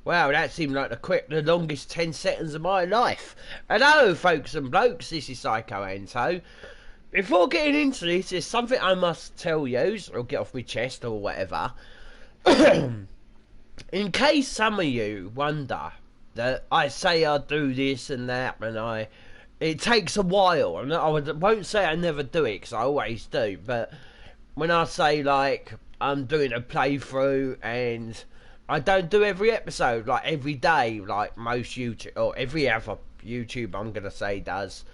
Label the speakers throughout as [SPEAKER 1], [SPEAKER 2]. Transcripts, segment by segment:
[SPEAKER 1] Wow, that seemed like the longest 10 seconds of my life. Hello, folks and blokes, this is Psycho Anto. Before getting into this, there's something I must tell you, or get off my chest, or whatever. In case some of you wonder that I say I do this and that, and it takes a while, and I won't say I never do it, because I always do, but when I say, like, I'm doing a playthrough, and I don't do every episode, like, every day, like most YouTube, or every other YouTube, I'm going to say, does,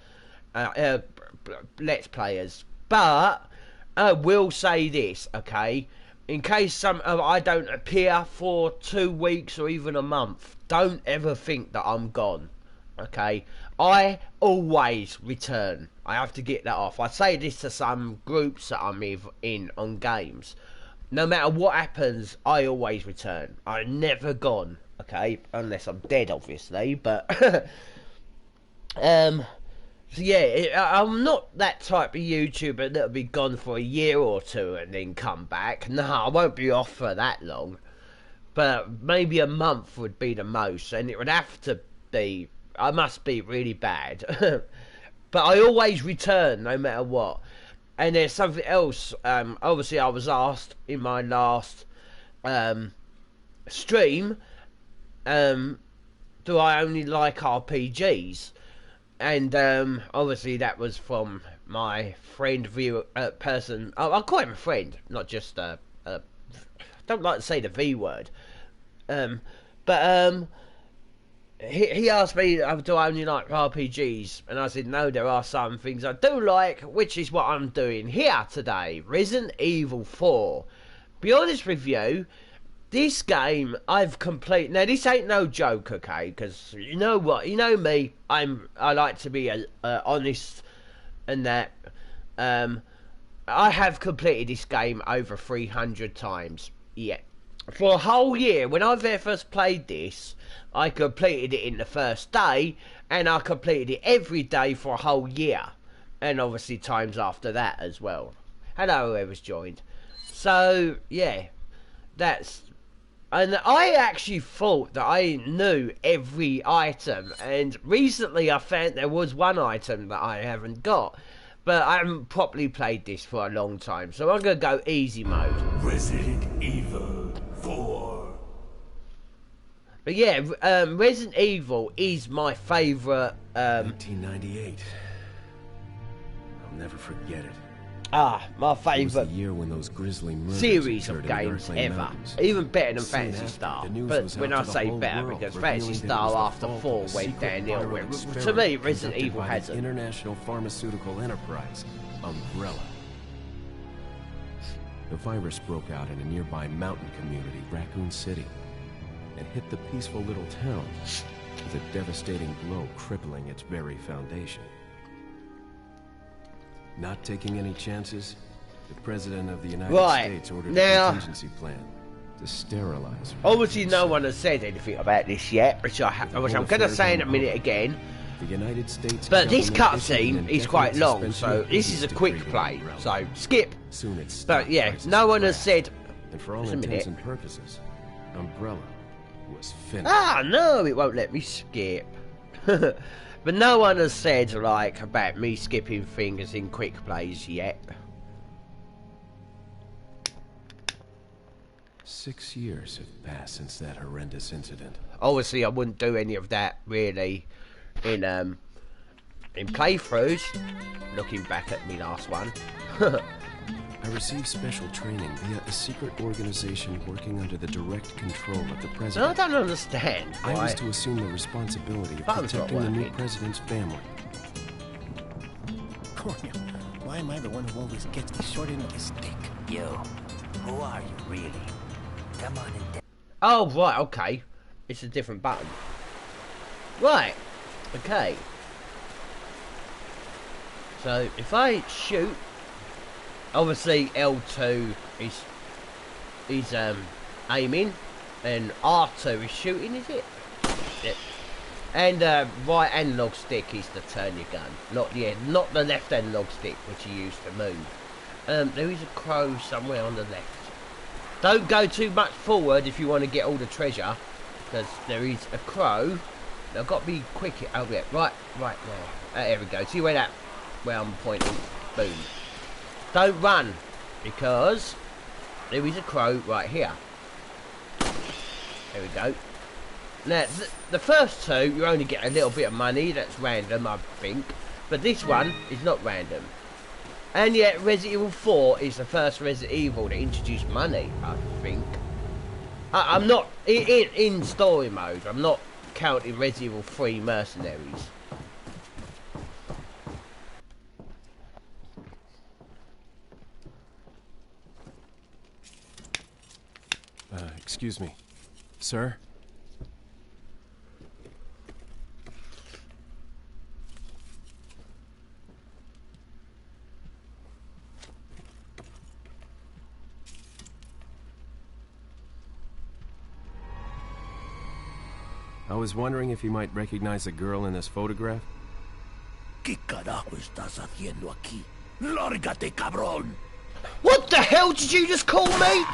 [SPEAKER 1] Let's Players. But I will say this, okay? In case I don't appear for 2 weeks or even a month, don't ever think that I'm gone, okay? I always return. I have to get that off. I say this to some groups that I'm in on games. No matter what happens, I always return. I'm never gone, okay? Unless I'm dead, obviously, but... so yeah, I'm not that type of YouTuber that'll be gone for a year or two and then come back. No, I won't be off for that long. But maybe a month would be the most, and it would have to be... I must be really bad. But I always return, no matter what. And there's something else. Obviously, I was asked in my last stream, do I only like RPGs? And obviously, that was from my friend, person. I'll call him a friend, not just I don't like to say the V word. He asked me, do I only like RPGs? And I said, no, there are some things I do like, which is what I'm doing here today. Resident Evil 4. Be honest with you, this game I've completed... Now, this ain't no joke, okay? Because you know what? You know me. I like to be honest and that. I have completed this game over 300 times. Yeah. For a whole year, when I very first played this, I completed it in the first day, and I completed it every day for a whole year. And obviously times after that as well. Hello, whoever's joined. So, yeah, that's... And I actually thought that I knew every item, and recently I found there was one item that I haven't got. But I haven't properly played this for a long time, so I'm going to go easy mode.
[SPEAKER 2] Resident Evil 4.
[SPEAKER 1] But yeah, Resident Evil is my favourite...
[SPEAKER 3] 1998. I'll never forget it.
[SPEAKER 1] My favourite
[SPEAKER 3] year when those grisly
[SPEAKER 1] series of games ever. Even better than Phantasy Star. But when I say better, because Phantasy Star after 4 went downhill. To me, Resident Evil has an
[SPEAKER 3] international pharmaceutical enterprise, Umbrella. The virus broke out in a nearby mountain community, Raccoon City, and hit the peaceful little town with a devastating blow crippling its very foundation. Not taking any chances, the President of the United States ordered a contingency plan to sterilize.
[SPEAKER 1] Obviously, no one has said anything about this yet, which I'm going to say in a minute again.
[SPEAKER 3] The United States,
[SPEAKER 1] but this cutscene is quite long, so this is a quick play. So skip. But yeah, no one has said.
[SPEAKER 3] And for all intents and purposes, Umbrella was finished.
[SPEAKER 1] No, it won't let me skip. But no one has said, like, about me skipping things in quick plays yet.
[SPEAKER 3] 6 years have passed since that horrendous incident.
[SPEAKER 1] Obviously, I wouldn't do any of that, really, in playthroughs. Looking back at me last one.
[SPEAKER 3] I received special training via a secret organization working under the direct control of the president.
[SPEAKER 1] I don't understand.
[SPEAKER 3] I was to assume the responsibility of protecting the new president's family.
[SPEAKER 4] Cornel, why am I the one who always gets the short end of the stick?
[SPEAKER 5] Yo, who are you, really? Come on and...
[SPEAKER 1] Oh, right, okay. It's a different button. Right, okay. So, if I shoot... Obviously, L2 is aiming, and R2 is shooting, is it? Yep. And right analog stick is to turn your gun, not the left analog stick which you use to move. There is a crow somewhere on the left. Don't go too much forward if you want to get all the treasure. because there is a crow. I've got to be quick. Oh yeah, right there. There we go. See where I'm pointing? Boom. Don't run, because there is a crow right here. There we go. Now, the first two, you only get a little bit of money. That's random, I think. But this one is not random. And yet, Resident Evil 4 is the first Resident Evil to introduce money, I think. I'm not, in story mode, I'm not counting Resident Evil 3 mercenaries.
[SPEAKER 3] Excuse me. Sir? I was wondering if you might recognize a girl in this photograph?
[SPEAKER 2] ¿Qué carajo estás haciendo aquí? ¡Lárgate, cabrón!
[SPEAKER 1] What the hell did you just call me?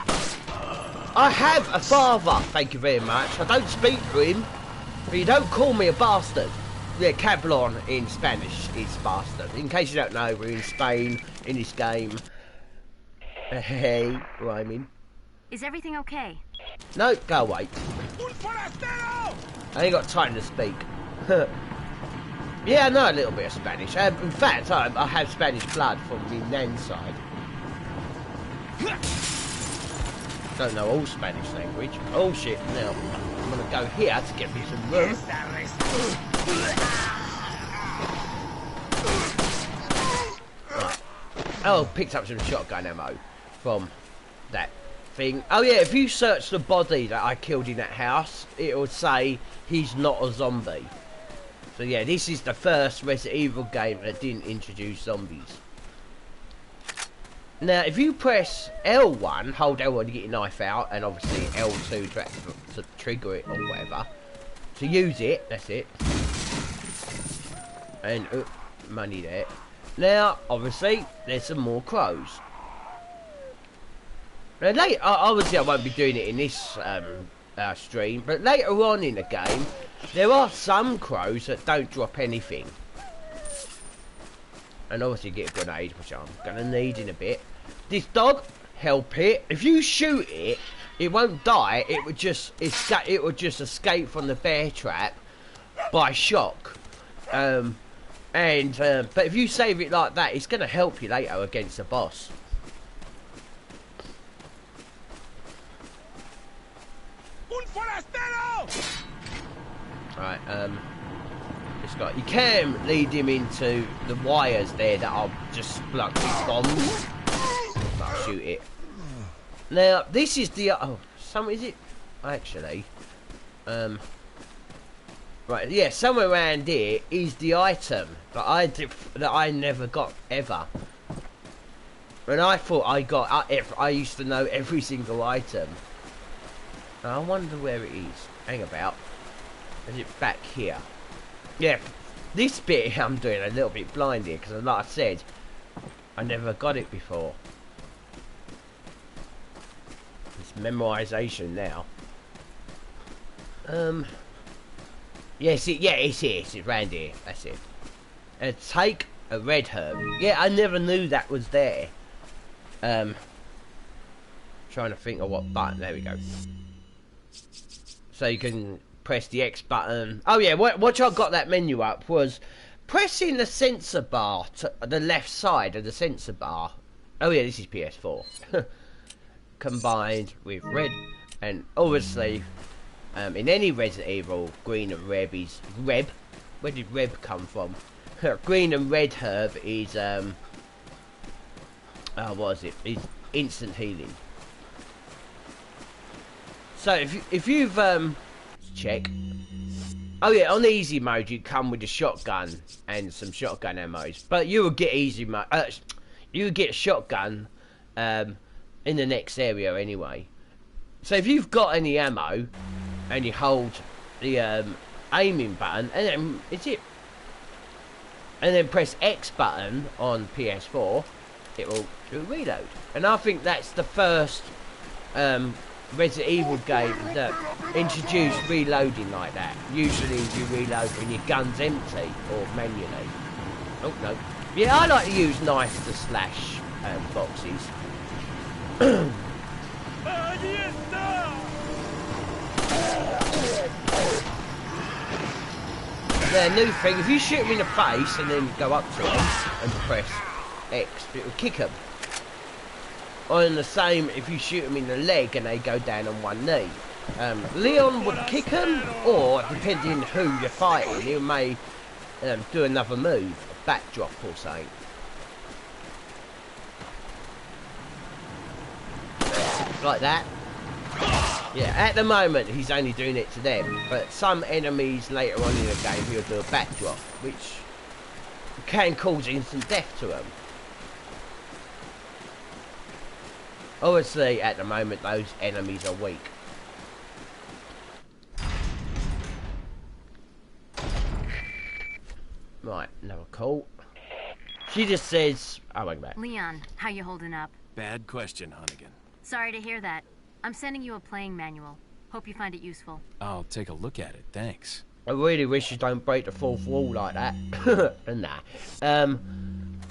[SPEAKER 1] I have a father, thank you very much. I don't speak to him, but you don't call me a bastard. Yeah, cabrón in Spanish is bastard. In case you don't know, we're in Spain in this game. Hey, rhyming.
[SPEAKER 6] Is everything okay?
[SPEAKER 1] No, go away. I ain't got time to speak. Yeah, I know a little bit of Spanish. In fact, I have Spanish blood from my nan's side. Don't know all Spanish language. Oh shit, now I'm gonna go here to get me some room. Right. Oh, picked up some shotgun ammo from that thing. Oh yeah, if you search the body that I killed in that house, it will say he's not a zombie. So yeah, this is the first Resident Evil game that didn't introduce zombies. Now, if you press L1, hold L1 to get your knife out, and obviously L2 to trigger it or whatever, to use it, that's it. And, money there. Now, obviously, there's some more crows. Now, later, obviously I won't be doing it in this stream, but later on in the game, there are some crows that don't drop anything. And obviously get a grenade, which I'm gonna need in a bit. This dog, help it. If you shoot it, it won't die. It would just escape from the bear trap by shock. But if you save it like that, it's gonna help you later against the boss. Right, you can lead him into the wires there that I'll just plug with bombs. I'll shoot it. Now, this is the... is it? Actually. Right, yeah, somewhere around here is the item that I never got, ever. And I thought I used to know every single item. I wonder where it is. Hang about. Is it back here? Yeah, this bit I'm doing a little bit blind here because, like I said, I never got it before. It's memorization now. Yes, it's here. It's around here. That's it. And take a red herb. Yeah, I never knew that was there. Trying to think of what button. There we go. So you can press the X button. Oh yeah, what I got that menu up was pressing the sensor bar to the left side of the sensor bar. Oh yeah, this is PS4. Combined with red, and obviously in any Resident Evil, green and red is Reb. Where did Reb come from? Green and red herb is what is it? It's instant healing. So if you've check. Oh yeah, on easy mode you come with a shotgun and some shotgun ammos, but you will get easy mode. You will get shotgun in the next area anyway. So if you've got any ammo and you hold the aiming button and then and then press X button on PS4, it will reload. And I think that's the first Resident Evil game that introduce reloading like that. Usually you reload when your gun's empty or manually. Oh no. Yeah, I like to use knife to slash boxes. The new thing, if you shoot them in the face and then go up to them and press X, it will kick them. Or in the same, if you shoot them in the leg and they go down on one knee. Leon would kick them, or depending who you're fighting, he may do another move, a backdrop or something. Like that. Yeah, at the moment he's only doing it to them, but some enemies later on in the game he'll do a backdrop, which can cause instant death to them. Obviously, at the moment, those enemies are weak. Right, another call. She just says, "I went back."
[SPEAKER 6] Leon, how you holding up?
[SPEAKER 3] Bad question, Hunnigan.
[SPEAKER 6] Sorry to hear that. I'm sending you a playing manual. Hope you find it useful.
[SPEAKER 3] I'll take a look at it, thanks.
[SPEAKER 1] I really wish you don't break the fourth wall like that. Nah.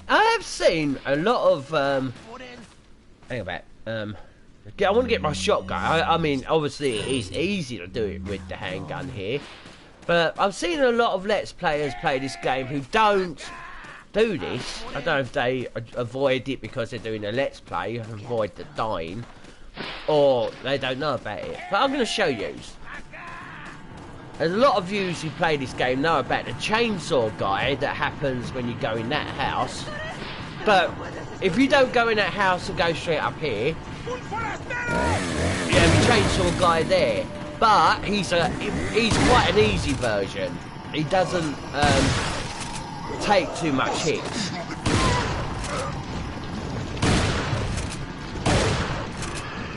[SPEAKER 1] I have seen a lot of hang about. I want to get my shotgun. I mean, obviously it is easy to do it with the handgun here, but I've seen a lot of Let's Players play this game who don't do this. I don't know if they avoid it because they're doing a Let's Play and avoid the dying, or they don't know about it. But I'm going to show you. There's a lot of yous who play this game know about the chainsaw guy that happens when you go in that house. But if you don't go in that house and go straight up here, you have a chainsaw guy there. But he's quite an easy version. He doesn't take too much hits.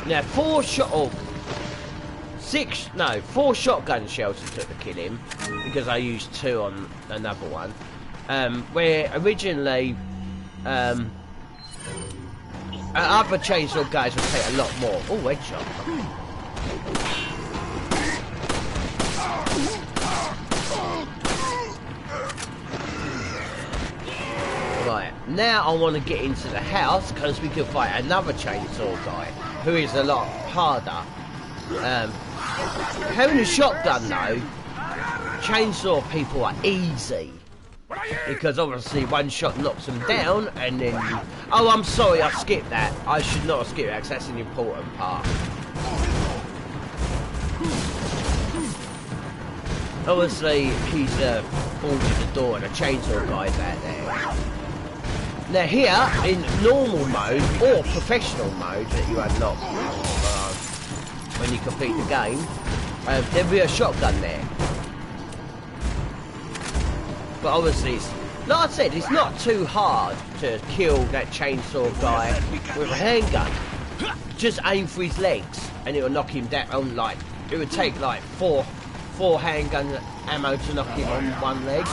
[SPEAKER 1] Now 4 shotgun shells took to kill him, because I used 2 on another one. Where originally other chainsaw guys would take a lot more. Oh, headshot. Right, now I want to get into the house because we can fight another chainsaw guy who is a lot harder. Having a shotgun though, chainsaw people are easy. Because obviously one shot knocks them down and then you... Oh, I'm sorry, I skipped that. I should not have skipped that because that's an important part. Obviously, he's bolted the door and a chainsaw guy's out there. Now here, in normal mode or professional mode that you unlock when you complete the game, there'll be a shotgun there. But obviously, like I said, it's not too hard to kill that chainsaw guy with a handgun. Just aim for his legs and it'll knock him down. Like, it would take like four handgun ammo to knock him on one leg.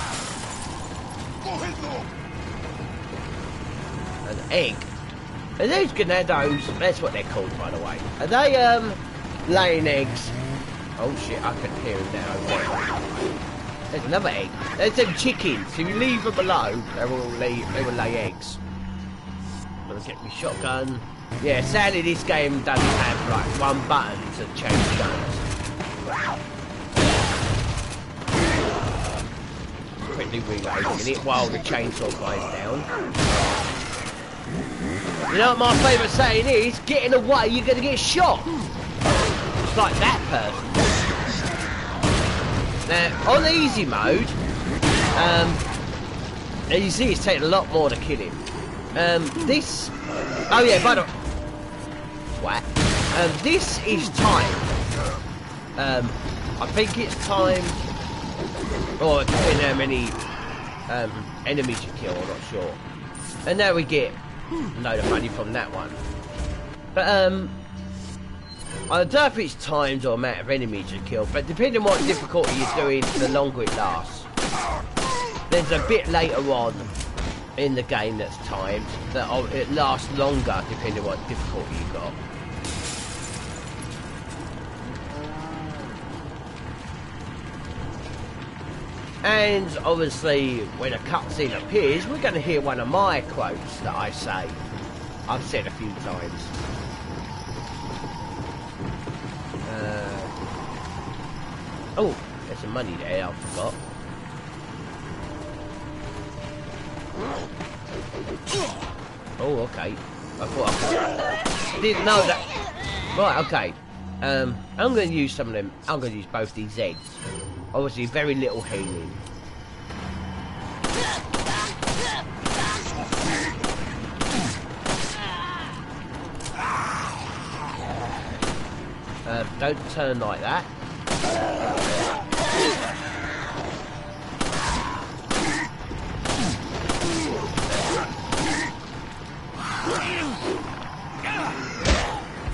[SPEAKER 1] An egg. And those ganados, that's what they're called by the way. Are they laying eggs? Oh shit, I can hear them now. There's another egg. There's them chickens. If you leave them alone, they will lay eggs. I'm gonna get my shotgun. Yeah, sadly this game doesn't have like one button to change guns. Quickly reloading it while the chainsaw guy's down. You know what my favourite saying is? Get in the way, you're gonna get shot. It's like that person. Now, on easy mode, as you see, it's taking a lot more to kill him. This... Oh yeah, by the way... What? This is timed. I think it's timed... Or depending how many enemies you kill, I'm not sure. And now we get a load of money from that one. But, I don't know if it's timed or amount of enemies you kill, but depending on what difficulty you're doing, the longer it lasts. There's a bit later on in the game that's timed, that it lasts longer depending on what difficulty you got. And obviously, when a cutscene appears, we're going to hear one of my quotes that I say. I've said a few times. Oh, there's some money there, I forgot. Oh, okay. I thought I didn't know that. Right, okay. I'm going to use some of them. I'm going to use both these heads. Obviously, very little healing. Don't turn like that.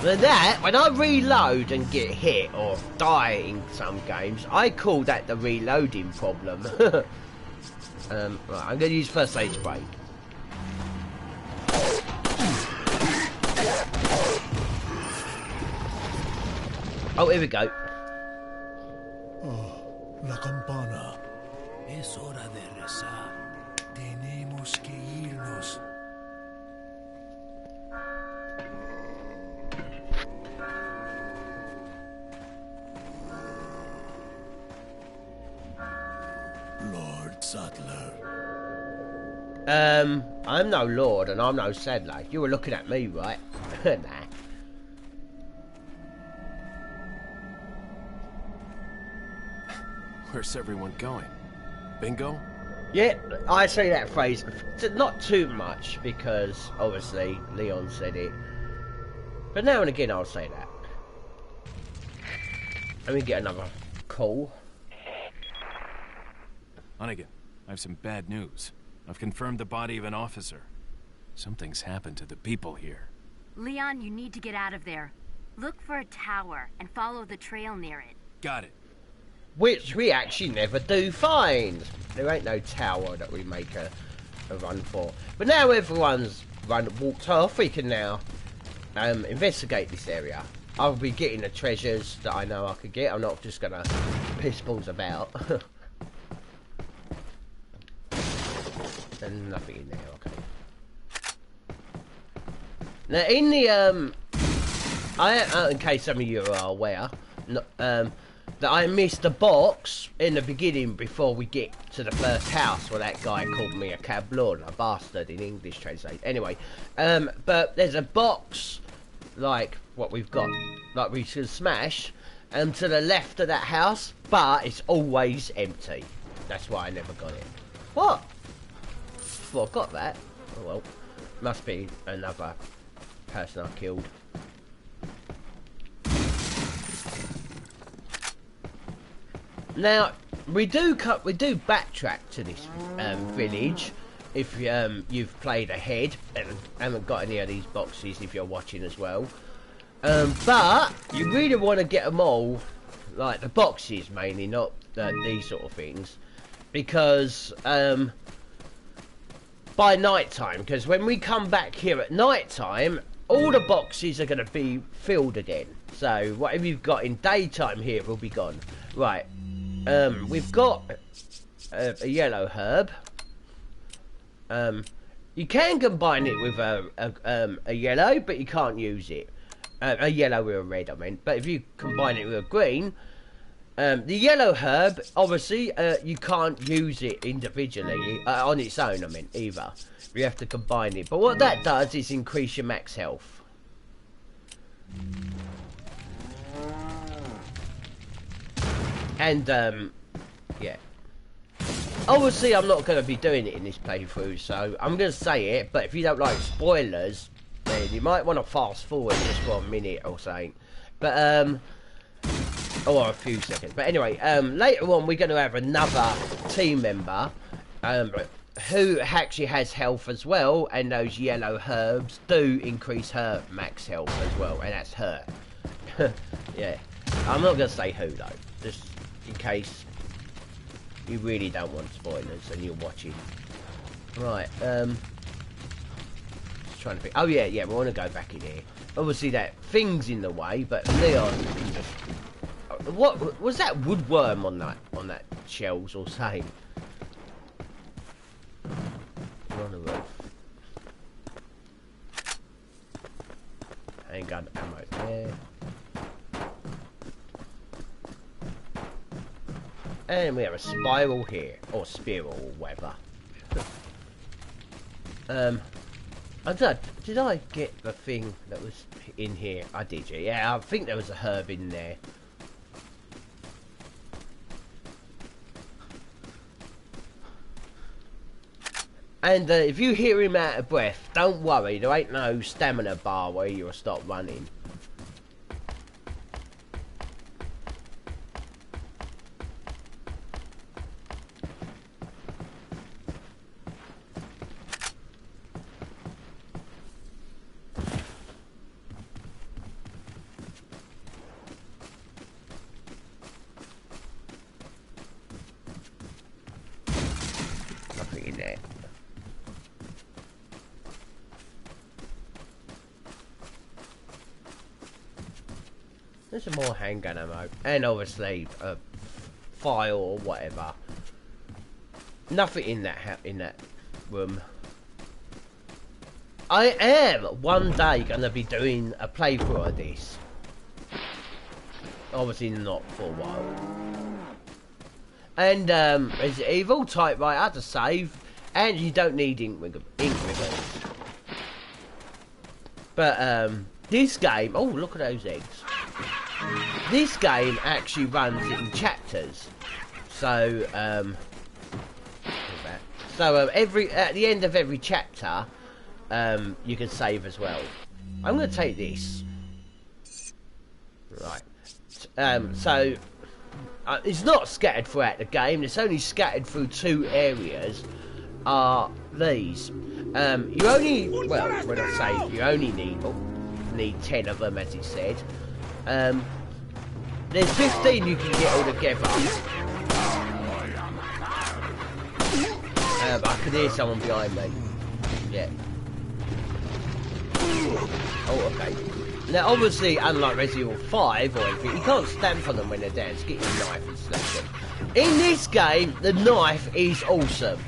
[SPEAKER 1] But that, when I reload and get hit or die in some games, I call that the reloading problem. Right, I'm going to use first aid spray. Oh, here we go.
[SPEAKER 2] Oh, la campana. Es hora de rezar. Tenemos que irnos. Lord Sattler.
[SPEAKER 1] I'm no lord and I'm no saddler. You were looking at me, right? Nah.
[SPEAKER 3] Where's everyone going? Bingo?
[SPEAKER 1] Yeah, I say that phrase not too much because obviously Leon said it. But now and again I'll say that. Let me get another call.
[SPEAKER 3] Hunnigan, I have some bad news. I've confirmed the body of an officer. Something's happened to the people here.
[SPEAKER 6] Leon, you need to get out of there. Look for a tower and follow the trail near it.
[SPEAKER 3] Got it.
[SPEAKER 1] Which we actually never do find. There ain't no tower that we make a run for. But now everyone's walked off, we can now investigate this area. I'll be getting the treasures that I know I could get. I'm not just gonna piss balls about. And nothing in there, okay. Now in the in case some of you are aware, that I missed the box in the beginning before we get to the first house where that guy called me a cablon, a bastard in English translate. Anyway, but there's a box like what we've got, like we should smash, to the left of that house, but it's always empty. That's why I never got it. What? Well, I got that. Oh well, must be another person I killed. Now we do backtrack to this village if you've played ahead and haven't got any of these boxes if you're watching as well. But you really want to get them all, like the boxes mainly, not these sort of things, because by night time, because when we come back here at night time, all the boxes are going to be filled again. So whatever you've got in daytime here will be gone. Right. We've got a yellow herb. You can combine it with a yellow, but you can't use it. A yellow with a red, I mean. But if you combine it with a green, the yellow herb, obviously, you can't use it individually on its own. I mean, either. You have to combine it. But what that does is increase your max health. And, yeah. Obviously, I'm not going to be doing it in this playthrough, so I'm going to say it, but if you don't like spoilers, then you might want to fast forward just for a minute or something. But, or a few seconds. But anyway, later on, we're going to have another team member, who actually has health as well, and those yellow herbs do increase her max health as well, and that's her. Yeah. I'm not going to say who, though. Just in case you really don't want spoilers and you're watching. Right, just trying to think. Oh yeah, we want to go back in here. Obviously that thing's in the way, but Leon can just... What was that woodworm on that shells or something? handgun ammo there. And we have a spiral here, or spiral, or whatever. I don't know, did I get the thing that was in here? I did, yeah. I think there was a herb in there. And if you hear him out of breath, don't worry, there ain't no stamina bar where you'll stop running. Nothing in there. There's some more handgun ammo, and obviously a file or whatever. Nothing in that room. I am one day gonna be doing a playthrough of this. Obviously not for a while. And Resident Evil typewriter to save, and you don't need ink ribbons. But this game, oh look at those eggs. This game actually runs in chapters, so at the end of every chapter, you can save as well. I'm going to take this. Right. It's not scattered throughout the game. It's only scattered through 2 areas. Are these? You only, well, when I say you only need 10 of them, as it said. There's 15 you can get all together. I could hear someone behind me. Yeah. Oh, okay. Now, obviously, unlike Resident Evil 5 or anything, you can't stamp on them when they're down. Just get your knife and slash them. In this game, the knife is awesome.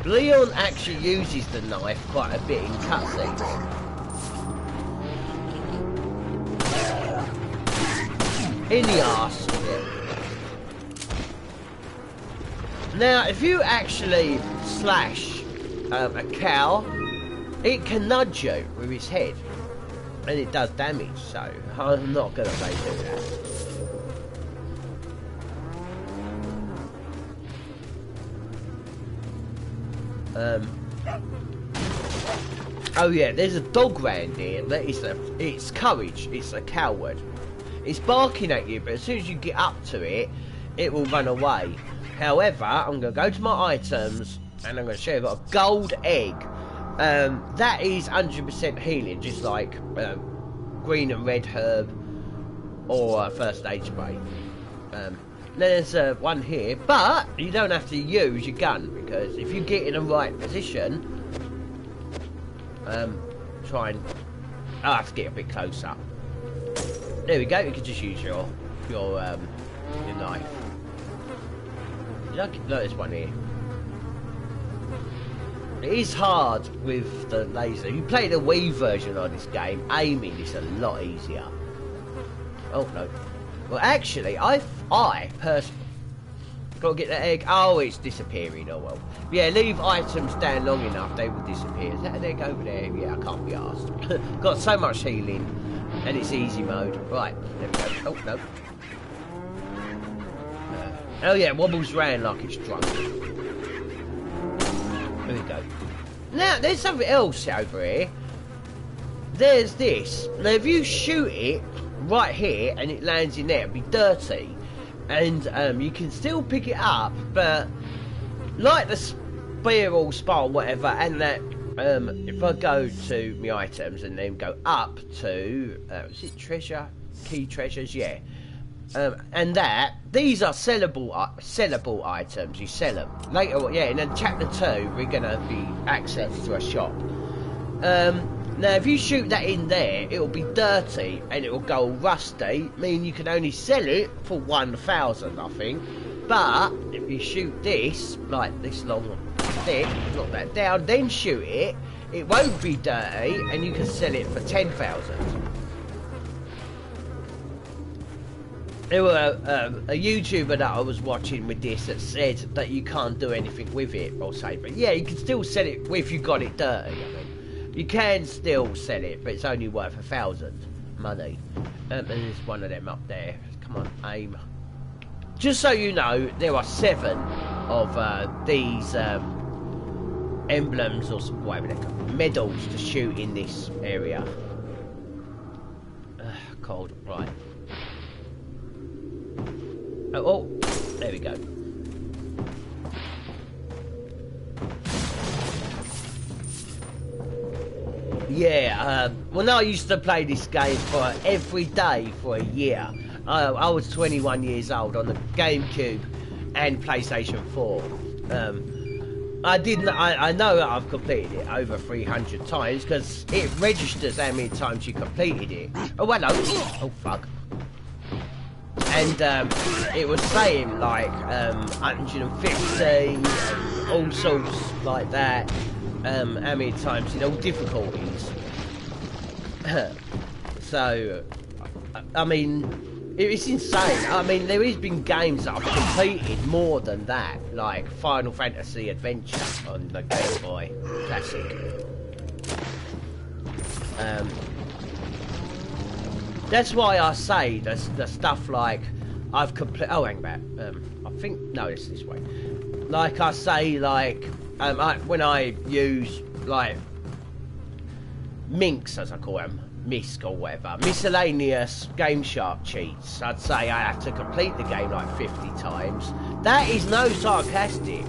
[SPEAKER 1] Leon actually uses the knife quite a bit in cutscenes. In the arse. Yeah. Now, if you actually slash a cow, it can nudge you with his head. And it does damage, so I'm not going to say do that. Oh yeah, there's a dog round here that it's courage, it's a coward. It's barking at you, but as soon as you get up to it, it will run away. However, I'm going to go to my items, and I'm going to show you I've got a gold egg. That is 100% healing, just like green and red herb, or first aid spray. There's one here, but you don't have to use your gun, because if you get in the right position, try and... I'll have to get a bit closer. There we go, you can just use your knife. Look, there's one here. It is hard with the laser. If you play the Wii version of this game, aiming is a lot easier. Oh no. Well actually, I personally gotta get the egg. Oh, it's disappearing. Oh well. Yeah, leave items down long enough, they will disappear. Is that an egg over there? Yeah, I can't be asked. Got so much healing, and it's easy mode. Right, there we go. Oh no. Oh yeah, it wobbles around like it's drunk. There we go. Now, there's something else over here. There's this. Now, if you shoot it right here and it lands in there, it'll be dirty. And you can still pick it up, but like the spiral, whatever, and that, if I go to my items and then go up to, is it treasure? Key treasures, yeah. And that, these are sellable items, you sell them. Later, yeah, and then chapter 2, we're going to be access to a shop. Now, if you shoot that in there, it'll be dirty, and it'll go rusty, meaning you can only sell it for 1,000, I think. But, if you shoot this, like this long stick, knock that down, then shoot it, it won't be dirty, and you can sell it for 10,000. There were a YouTuber that I was watching with this that said that you can't do anything with it or say, but yeah, you can still sell it if you got it dirty. I mean, you can still sell it, but it's only worth 1,000 money. And there's one of them up there. Come on, aim. Just so you know, there are 7 of these emblems or whatever they're called, medals to shoot in this area. Cold, right. Oh, there we go. Yeah, well, I used to play this game for every day for a year. I was 21 years old on the GameCube and PlayStation 4. I know that I've completed it over 300 times because it registers how many times you completed it. Oh, hello. Oh, fuck. And it was saying like 150 and all sorts like that. How many times in all difficulties. So, I mean, it's insane. I mean, there has been games that I've completed more than that, like Final Fantasy Adventure on the Game Boy Classic. That's why I say the stuff like I've completed. Oh, hang back. I think no, it's this way. Like I say, like when I use like minks, as I call them, misc or whatever, miscellaneous Game Shark cheats. I'd say I have to complete the game like 50 times. That is no sarcastic.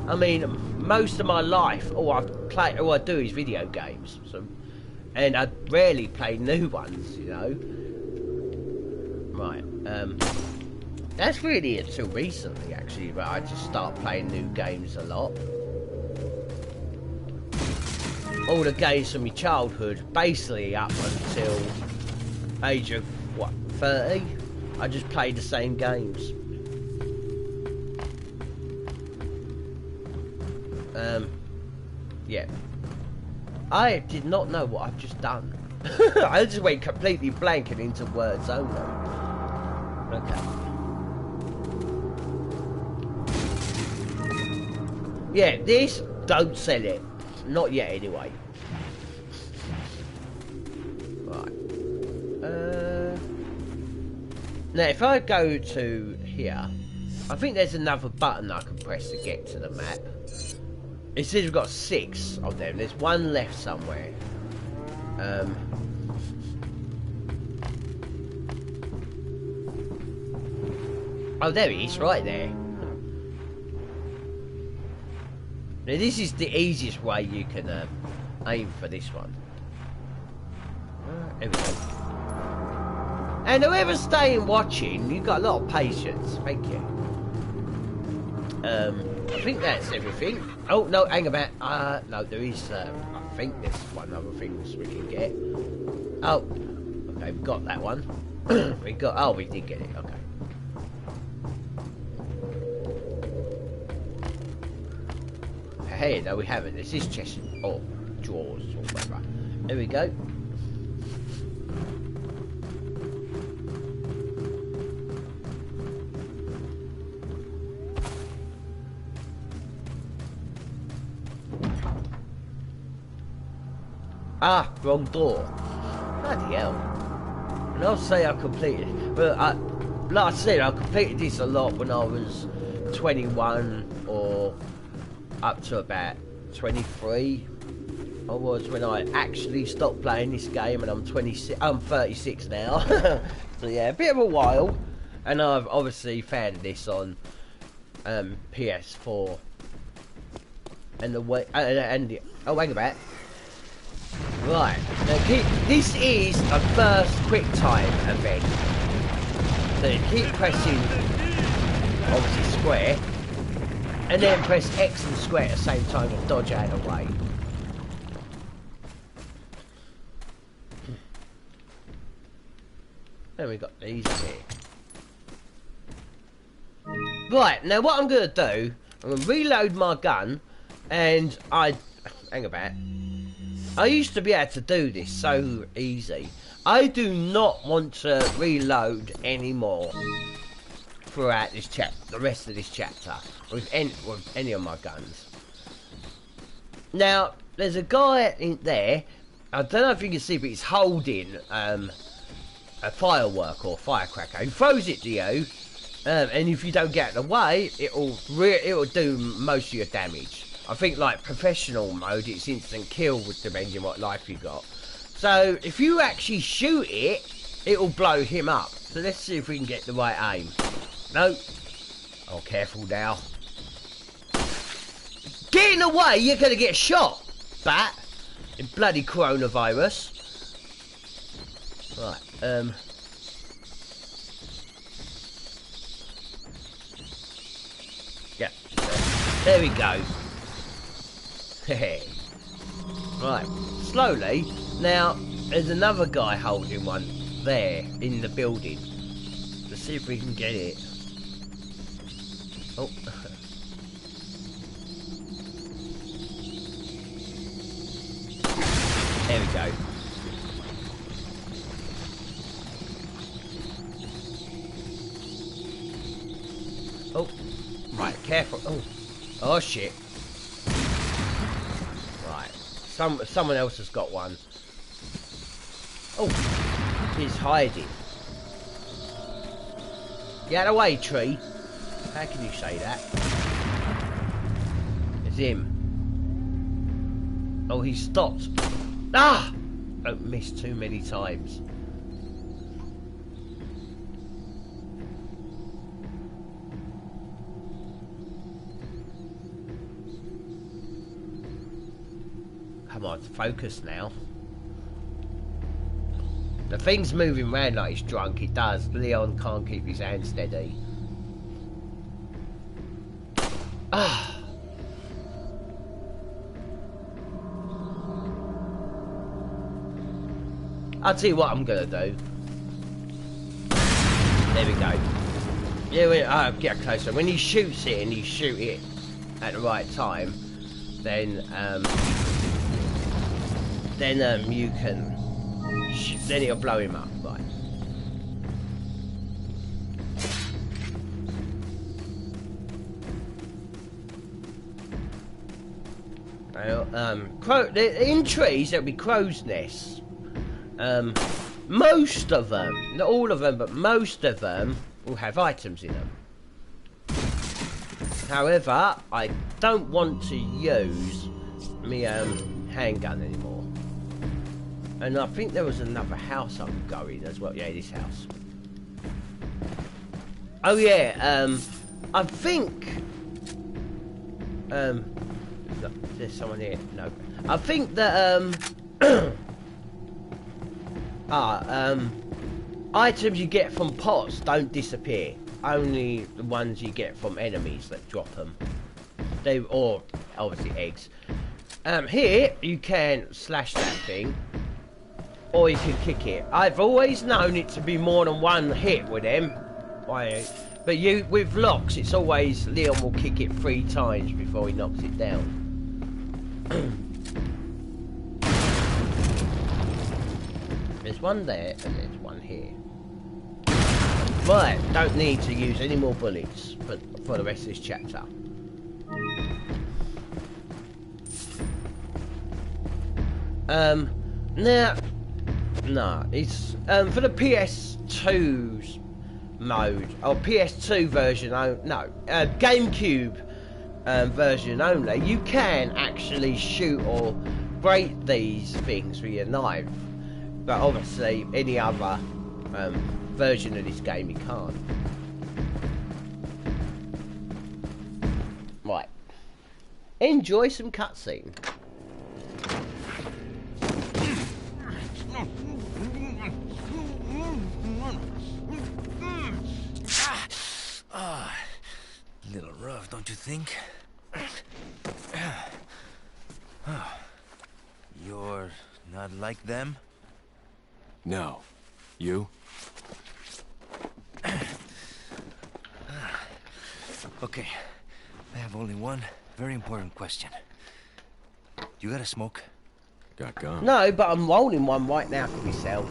[SPEAKER 1] I mean, most of my life, all I do is video games. So. And I rarely play new ones, you know. Right, that's really until recently, actually, but I just start playing new games a lot. All the games from my childhood, basically up until age of, what, 30? I just played the same games. Yeah. I did not know what I've just done. I just went completely blank and into words only. Okay. Yeah, this, don't sell it. Not yet, anyway. Right. Now, if I go to here, I think there's another button I can press to get to the map. It says we've got 6 of them. There's one left somewhere. Oh, there he is, right there. Now, this is the easiest way you can aim for this one. There we go. And whoever's staying watching, you've got a lot of patience. Thank you. I think that's everything. Oh, no, hang about. No, there is, I think there's one other thing we can get. Oh, okay, we've got that one. We did get it, okay. Hey, no, we haven't. There's this chest, or drawers, or whatever. There we go. Ah, wrong door. Bloody hell. And I'll say I completed, but like I said, I completed this a lot when I was 21 or up to about 23. I was when I actually stopped playing this game, and I'm 26. I'm 36 now. So yeah, a bit of a while. And I've obviously found this on PS4. And the way oh, hang about. Right, now this is a first quick time event. So you keep pressing, obviously, square, and then press X and square at the same time and dodge out of the way. Then we got these here. Right, now what I'm going to do, I'm going to reload my gun, and hang about. I used to be able to do this so easy. I do not want to reload anymore throughout this the rest of this chapter with any of my guns. Now, there's a guy in there. I don't know if you can see, but he's holding a firework or firecracker. He throws it to you, and if you don't get in the way, it'll do most of your damage. I think like professional mode, it's instant kill, depending on what life you got. So if you actually shoot it, it'll blow him up. So let's see if we can get the right aim. No. Oh, careful now. Get in the way, you're gonna get shot, bat. In bloody coronavirus. Right, yeah, there we go. Right, slowly. Now, there's another guy holding one there in the building. Let's see if we can get it. Oh. There we go. Oh, right, careful. Oh shit. Right, someone else has got one. Oh, he's hiding. Get out of the way, tree. How can you say that? It's him. Oh, he stopped. Ah! Don't miss too many times. Come on, focus now. The thing's moving around like he's drunk. He does. Leon can't keep his hand steady. Ah! I'll tell you what I'm gonna do. There we go. Yeah, get closer. When he shoots it and you shoot it at the right time, then you can. Then it'll blow him up, right? In trees there'll be crow's nests. Most of them, not all of them, but most of them will have items in them. However, I don't want to use my handgun anymore. And I think there was another house I could go in as well. Yeah, this house. Oh yeah, I think there's someone here. No, I think that items you get from pots don't disappear. Only the ones you get from enemies that drop them. Or obviously eggs. Here you can slash that thing, or you can kick it. I've always known it to be more than one hit with them. But with locks, it's always Leon will kick it 3 times before he knocks it down. There's one there and there's one here. But don't need to use any more bullets for the rest of this chapter. Now, no, it's for the PS2's mode or PS2 version. GameCube version only. You can actually shoot or break these things with your knife, but obviously any other version of this game you can't. Right, enjoy some cutscene.
[SPEAKER 5] Little rough, don't you think? You're not like them?
[SPEAKER 3] No. You?
[SPEAKER 5] Okay, I have only one very important question. You got a smoke?
[SPEAKER 3] Got gum.
[SPEAKER 1] No, but I'm rolling one right now for myself.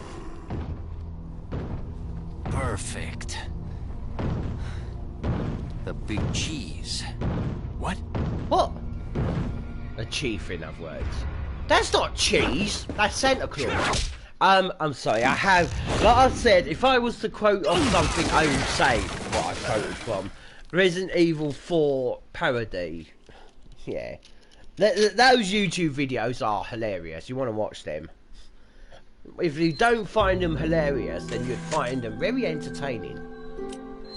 [SPEAKER 5] Perfect. The big cheese.
[SPEAKER 3] What?
[SPEAKER 1] What? A chief, in other words. That's not cheese. That's Santa Claus. I'm sorry. I have, like I said, if I was to quote off something, I would say what I quoted from Resident Evil 4 parody. Yeah, those YouTube videos are hilarious. You want to watch them. If you don't find them hilarious, then you'd find them very entertaining.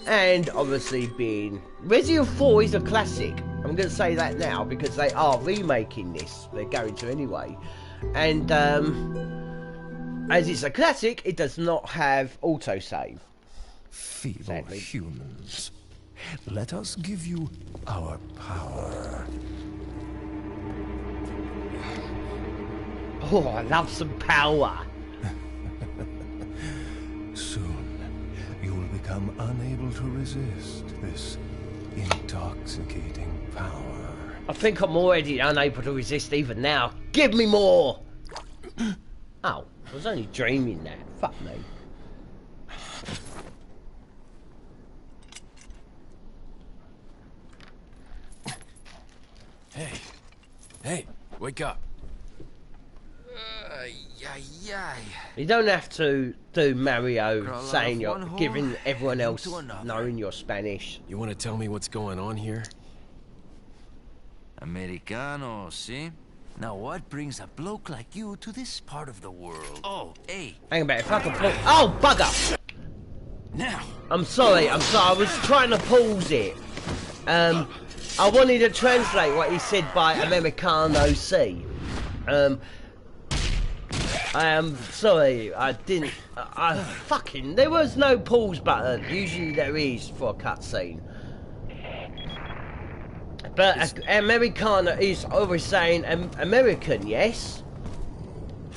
[SPEAKER 1] And obviously being... Resident Evil 4 is a classic. I'm going to say that now because they are remaking this. They're going to anyway. And as it's a classic, it does not have autosave.
[SPEAKER 2] Feeble
[SPEAKER 1] Sadly.
[SPEAKER 2] humans. Let us give you our power.
[SPEAKER 1] Oh, I love some power.
[SPEAKER 2] Soon, you will become unable to resist this intoxicating power.
[SPEAKER 1] I think I'm already unable to resist even now. Give me more! Oh, I was only dreaming that. Fuck me.
[SPEAKER 3] Hey, wake up.
[SPEAKER 1] You don't have to do Mario
[SPEAKER 5] Crawl
[SPEAKER 1] saying
[SPEAKER 5] off
[SPEAKER 1] you're
[SPEAKER 5] one hole,
[SPEAKER 1] giving everyone else
[SPEAKER 5] into another.
[SPEAKER 1] knowing you're Spanish.
[SPEAKER 3] You want to tell me what's going on here?
[SPEAKER 5] Americano, see? Now what brings a bloke like you to this part of the world? Oh, hey,
[SPEAKER 1] Hang about if I can pull. Oh, bugger!
[SPEAKER 5] now.
[SPEAKER 1] I'm sorry. I was trying to pause it. I wanted to translate what he said by Americano C. I am sorry, I didn't. Fucking. There was no pause button. Usually there is for a cutscene. But Americano is always saying American, yes?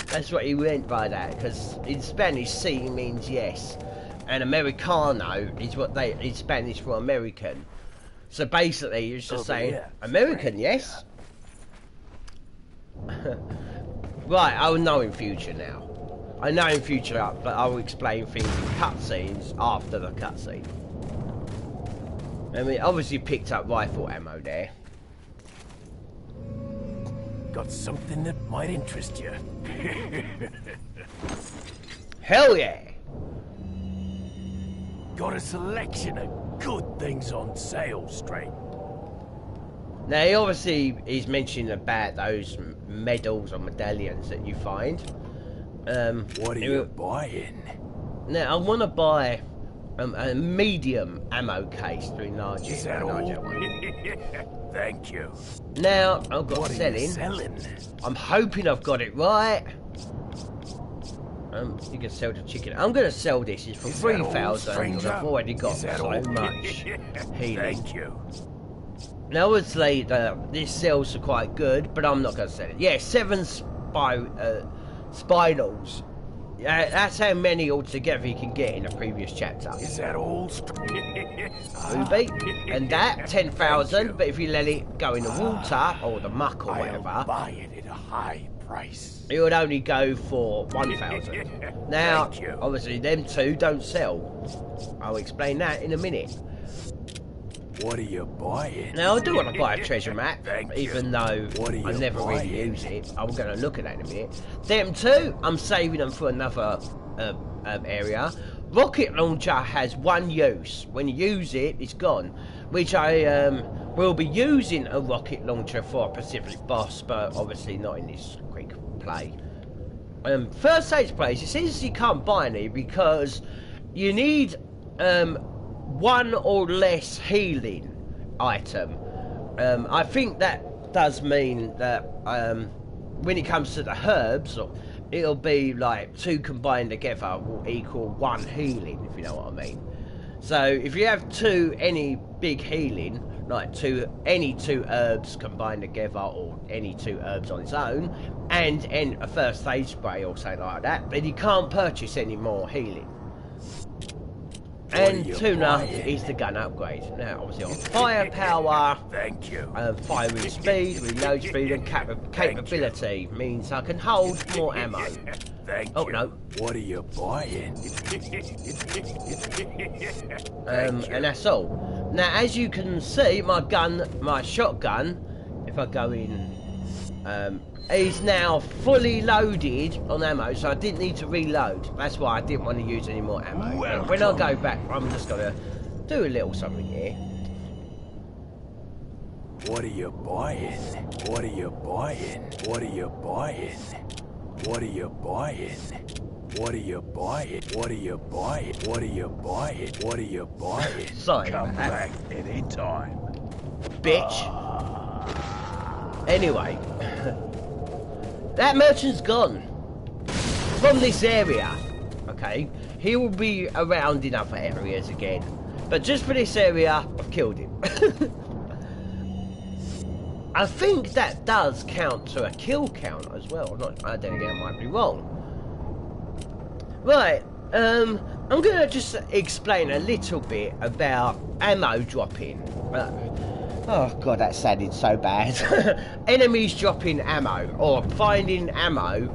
[SPEAKER 1] That's what he meant by that, because in Spanish, C means yes. And Americano is what they in Spanish for American. So basically, you're just saying American, yes? Right, I will know in future now. I know in future, but I will explain things in cutscenes after the cutscene. I mean, obviously picked up rifle ammo there.
[SPEAKER 2] Got something that might interest you.
[SPEAKER 1] Hell yeah!
[SPEAKER 2] Got a selection of good things on sale, straight.
[SPEAKER 1] Now, he obviously is mentioning about those medals or medallions that you find.
[SPEAKER 2] What are you buying?
[SPEAKER 1] Now, I want to buy a medium ammo case to enlarge it.
[SPEAKER 2] Is that
[SPEAKER 1] larger
[SPEAKER 2] all?
[SPEAKER 1] one.
[SPEAKER 2] Thank you.
[SPEAKER 1] Now, I've got
[SPEAKER 2] What are you
[SPEAKER 1] selling.
[SPEAKER 2] selling?
[SPEAKER 1] I'm hoping I've got it right. You can sell the chicken. I'm going to sell this. It's for
[SPEAKER 2] Is that all,
[SPEAKER 1] 3,000.
[SPEAKER 2] stranger?
[SPEAKER 1] I've already got
[SPEAKER 2] Is that
[SPEAKER 1] so
[SPEAKER 2] all?
[SPEAKER 1] much healing.
[SPEAKER 2] Thank you.
[SPEAKER 1] Now, obviously, this sells for quite good, but I'm not going to sell it. Yeah, 7 spinals. Yeah, that's how many altogether you can get in a previous chapter.
[SPEAKER 2] Is that all?
[SPEAKER 1] Ruby. And that, 10,000, but if you let it go in the water, or the muck or
[SPEAKER 2] I'll
[SPEAKER 1] whatever,
[SPEAKER 2] buy it at a high price.
[SPEAKER 1] it would only go for 1,000. Now,
[SPEAKER 2] Thank you.
[SPEAKER 1] obviously, them two don't sell. I'll explain that in a minute.
[SPEAKER 2] What are you buying?
[SPEAKER 1] Now, I do want to buy a treasure map,
[SPEAKER 2] Thank
[SPEAKER 1] even
[SPEAKER 2] you.
[SPEAKER 1] though
[SPEAKER 2] What are
[SPEAKER 1] I
[SPEAKER 2] you
[SPEAKER 1] never really
[SPEAKER 2] buying?
[SPEAKER 1] use it. I'm going to look at that in a minute. Them two, I'm saving them for another area. Rocket launcher has one use. When you use it, it's gone. Which I will be using a rocket launcher for a specific boss, but obviously not in this quick play. First stage place, it says you can't buy any because you need one or less healing item. I think that does mean that when it comes to the herbs, it'll be like 2 combined together will equal 1 healing, if you know what I mean. So if you have any big healing, like any 2 herbs combined together, or any 2 herbs on its own, and a first stage spray or something like that, then you can't purchase any more healing. And tuner is the gun upgrade. Now, obviously, on firepower,
[SPEAKER 2] Thank you.
[SPEAKER 1] firing speed, reload speed, and capability means I can hold more ammo.
[SPEAKER 2] Thank
[SPEAKER 1] Oh
[SPEAKER 2] you.
[SPEAKER 1] no.
[SPEAKER 2] What are you buying?
[SPEAKER 1] And that's all. Now, as you can see, my shotgun, if I go in, is now fully loaded on ammo, so I didn't need to reload. That's why I didn't want to use any more ammo. But when I go back, I'm just gonna do a little something here.
[SPEAKER 2] What are you buying? What are you buying? What are you buying? What are you buying? What are you buying? What are you buying? What are you buying? What are you buying?
[SPEAKER 1] Sorry,
[SPEAKER 2] Come back anytime.
[SPEAKER 1] bitch. Anyway, that merchant's gone from this area. Okay, he will be around in other areas again, but just for this area, I've killed him. I think that does count to a kill count as well. I don't think I might be wrong. Right, I'm gonna just explain a little bit about ammo dropping. Oh god, that sounded so bad. Enemies dropping ammo, or finding ammo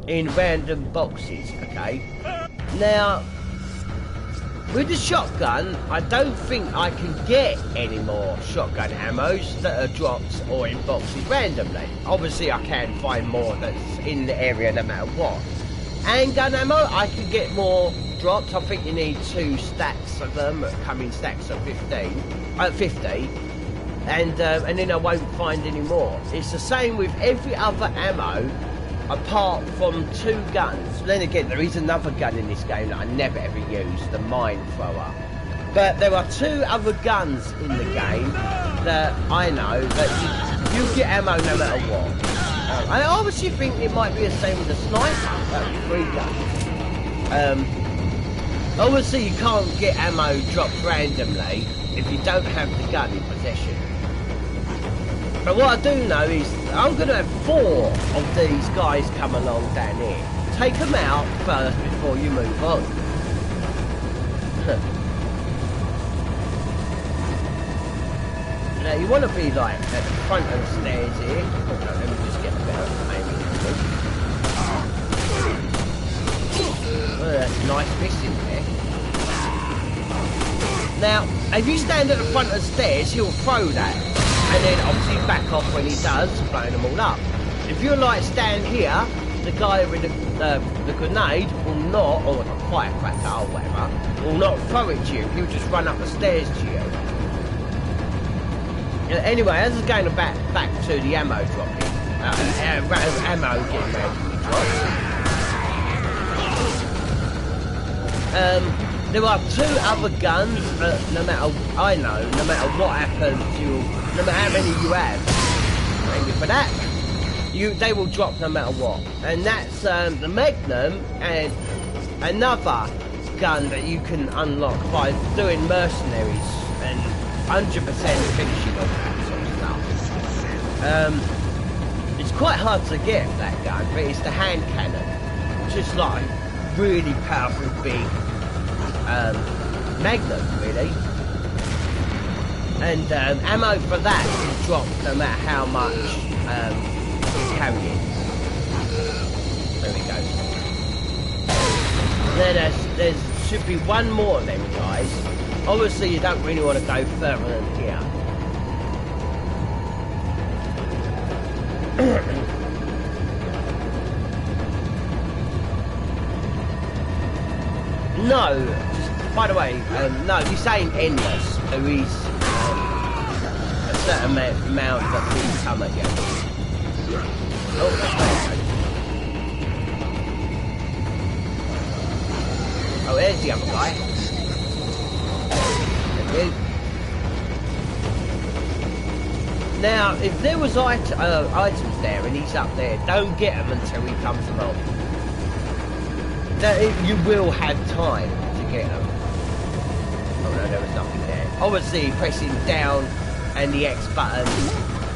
[SPEAKER 1] in random boxes, okay? Now, with the shotgun, I don't think I can get any more shotgun ammos that are dropped or in boxes randomly. Obviously, I can find more that's in the area no matter what. Handgun ammo, I can get more dropped. I think you need 2 stacks of them that come in stacks of 50. And then I won't find any more. It's the same with every other ammo apart from 2 guns. Then again, there is another gun in this game that I never ever use, the mine thrower. But there are 2 other guns in the game that I know that you get ammo no matter what. I obviously think it might be the same with the sniper, that 3 guns. Obviously you can't get ammo dropped randomly if you don't have the gun in possession. But what I do know is I'm going to have 4 of these guys come along down here. Take them out first before you move on. Now you want to be like at the front of the stairs here. Let me just get a better aiming. Oh, that's a nice miss in there. Now, if you stand at the front of the stairs, he'll throw that. And then obviously back off when he does, blowing them all up. If you like stand here, the guy with the grenade will not, or the firecracker or whatever, will not throw it to you. He'll just run up the stairs to you. Anyway, as I was going back to the ammo dropping, ammo getting randomly dropped. There are 2 other guns that no matter what happens, no matter how many you have, thank you for that, they will drop no matter what. And that's the Magnum and another gun that you can unlock by doing mercenaries and 100% finishing on that sort of stuff. It's quite hard to get that gun, but it's the hand cannon, just like really powerful big Magnum, really. And ammo for that is dropped no matter how much it's carrying. There we go. There should be 1 more of them guys. Obviously you don't really want to go further than here. No, just, by the way, no, you're saying endless. There is a certain amount that will come at you. Oh, oh, there's the other guy. Thank you. Now, if there was items there and he's up there, don't get them until he comes along. You will have time to get them. Oh no, there was nothing there. Obviously, pressing down and the X button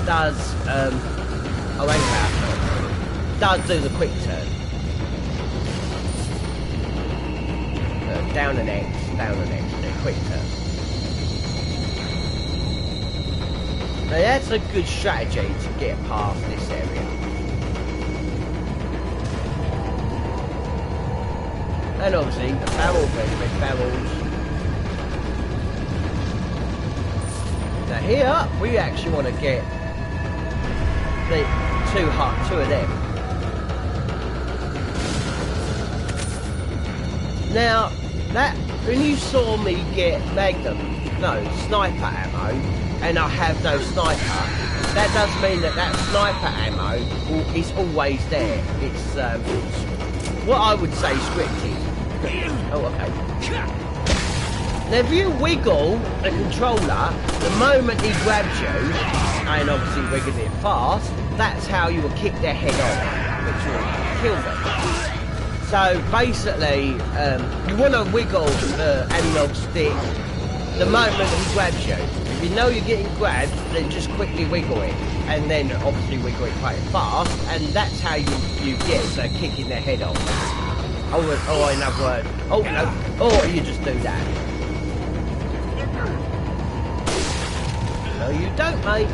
[SPEAKER 1] does, does do the quick turn. down an X, and then quick turn. Now that's a good strategy to get past this area. And obviously the barrel, red barrels. Now here, we actually want to get the two of them. Now, that when you saw me get sniper ammo, and I have no sniper, that does mean that sniper ammo is always there. It's what I would say scripted. Oh, okay. Now, if you wiggle the controller, the moment he grabs you, and obviously wiggle it fast, that's how you will kick their head off, which will kill them. So basically, you want to wiggle the analog stick the moment he grabs you. If you know you're getting grabbed, then just quickly wiggle it, and then obviously wiggle it quite fast, and that's how you get kicking their head off. Oh, in other words, oh no, oh you just do that. No, you don't, mate.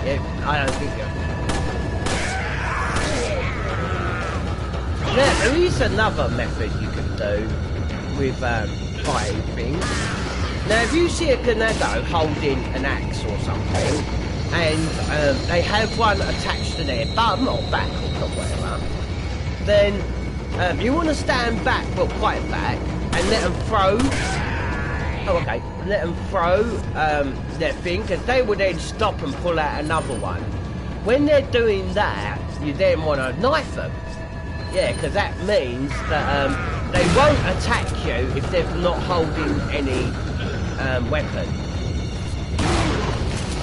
[SPEAKER 1] Yeah, I don't think you. Now, there is another method you can do with fighting things. Now, if you see a Ganago holding an axe or something, and they have one attached to their bum or back or whatever, then you want to stand back, well, quite back, and let them throw. Oh, okay. Let them throw their thing, because they will then stop and pull out another one. When they're doing that, you then want to knife them. Yeah, because that means that they won't attack you if they're not holding any weapon.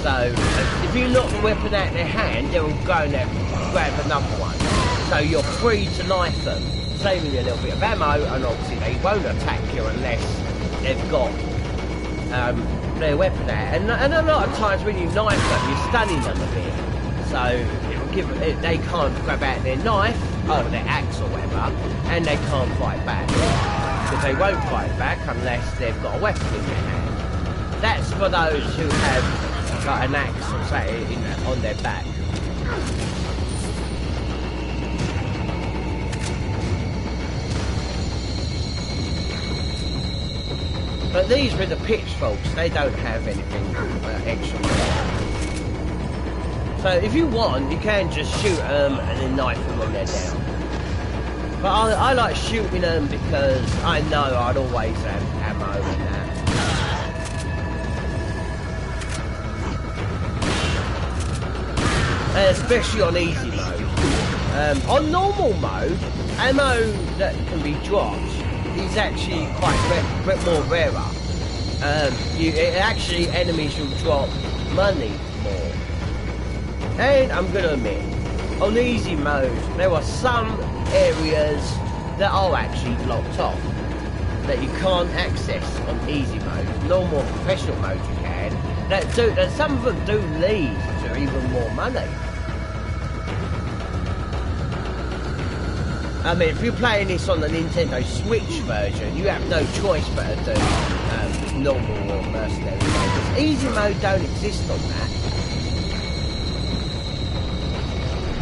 [SPEAKER 1] So, if you knock the weapon out of their hand, they'll go and grab another one. So you're free to knife them, saving you a little bit of ammo, and obviously they won't attack you unless they've got their weapon out. And a lot of times when you knife them, you're stunning them a bit. So they can't grab out their knife, or their axe or whatever, and they can't fight back. Because they won't fight back unless they've got a weapon in their hand. That's for those who have like an axe or something on their back. But these with the pitchforks, they don't have anything extra. So if you want, you can just shoot them and then knife them when they're down. But I like shooting them because I know I'd always have ammo and that. And especially on easy mode. On normal mode, ammo that can be dropped is actually quite more rarer. Actually, enemies will drop money more. And I'm going to admit, on easy mode, there are some areas that are actually blocked off, that you can't access on easy mode. Normal professional mode you can. That some of them do lead to even more money. I mean, if you're playing this on the Nintendo Switch version, you have no choice but to do normal or mercenary mode. Easy mode don't exist on that.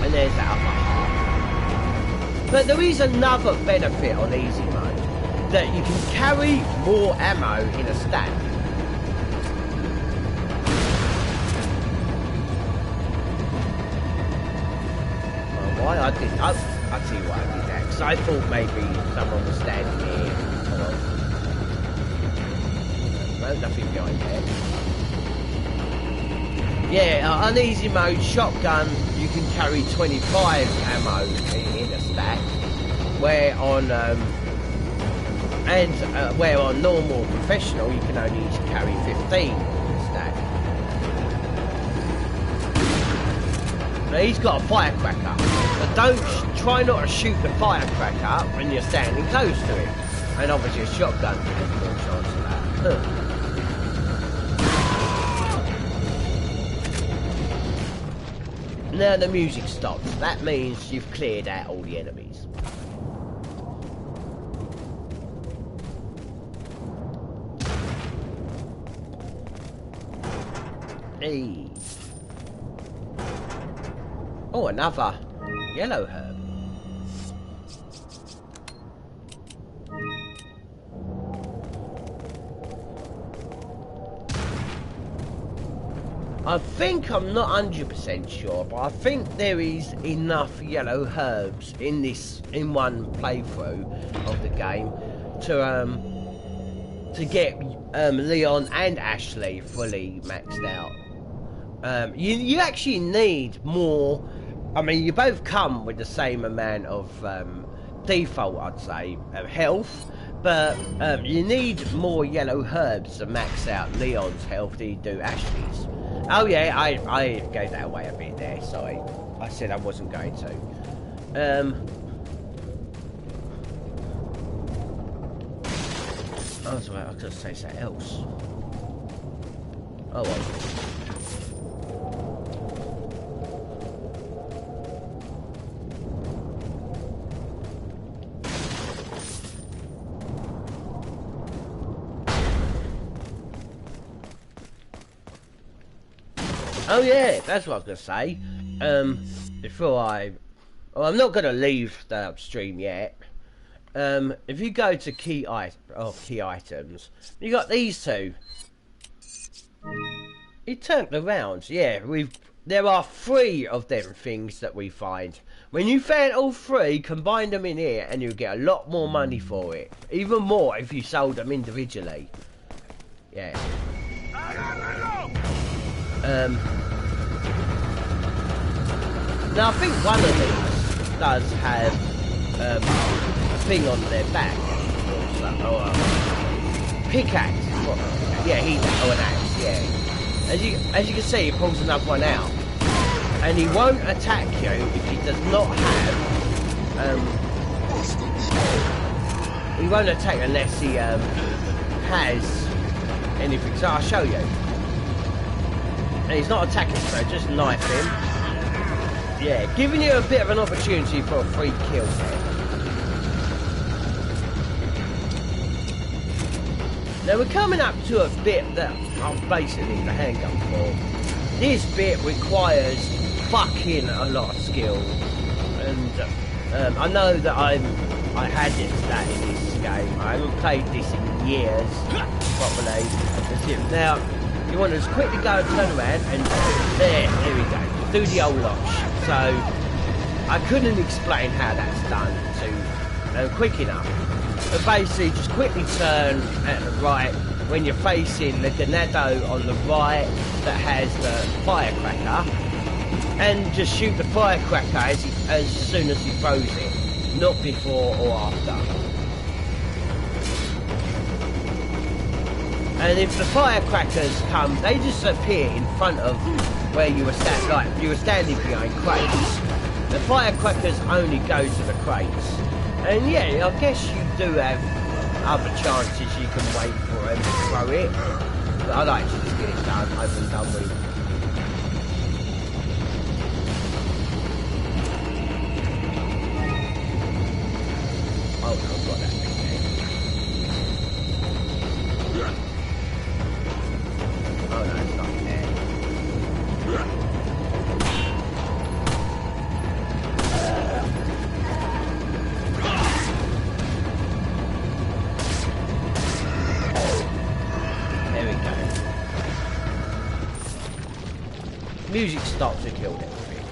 [SPEAKER 1] And there's that other half. But there is another benefit on easy mode, that you can carry more ammo in a stack. Well, why I did... I'll tell you why I did that, because I thought maybe someone was standing here. No, nothing behind there. Yeah, on easy mode shotgun, you can carry 25 ammo in a stack, where on normal professional you can only carry 15 in a stack. Now he's got a firecracker, but try not to shoot the firecracker when you're standing close to him. And obviously a shotgun has more chance of that. Now the music stops. That means you've cleared out all the enemies. Hey. Oh, another yellow herb. I think, I'm not 100% sure, but I think there is enough yellow herbs in one playthrough of the game to get Leon and Ashley fully maxed out. You actually need more. I mean, you both come with the same amount of default, I'd say, health, but you need more yellow herbs to max out Leon's health than you do Ashley's. Oh yeah, I gave that away a bit there, sorry. I said I wasn't going to. Oh, sorry, I was going to say something else. Oh well. Oh yeah, that's what I was going to say. Before well, I'm not going to leave the stream yet. If you go to key items, you got these two. You turn around, yeah. There are 3 of them things that we find. When you found all 3, combine them in here, and you'll get a lot more money for it. Even more if you sold them individually. Yeah. Now I think one of these does have a thing on their back. Pickaxe. Yeah, an axe, yeah. As you can see, he pulls another one out. And he won't attack you if he does not have he won't attack unless he has anything. So I'll show you. And he's not attacking, so just knife him. Yeah, giving you a bit of an opportunity for a free kill there. Now we're coming up to a bit that I'm basically the handgun for. This bit requires fucking a lot of skill, and I know that I had that in this game. I haven't played this in years properly. Now you want to just quickly go and turn around, and there we go. Do the old launch. So I couldn't explain how that's done to quick enough. But basically, just quickly turn at the right when you're facing the Ganado on the right that has the firecracker, and just shoot the firecracker as soon as he throws it, not before or after. And if the firecrackers come, they just appear in front of where you were standing behind crates. The firecrackers only go to the crates. And yeah, I guess you do have other chances you can wait for them to throw it. But I'd like to just get it done, over and done with. Oh, no, I've got that thing there. Oh no, it's not in there. There we go. Music stops and killed everything.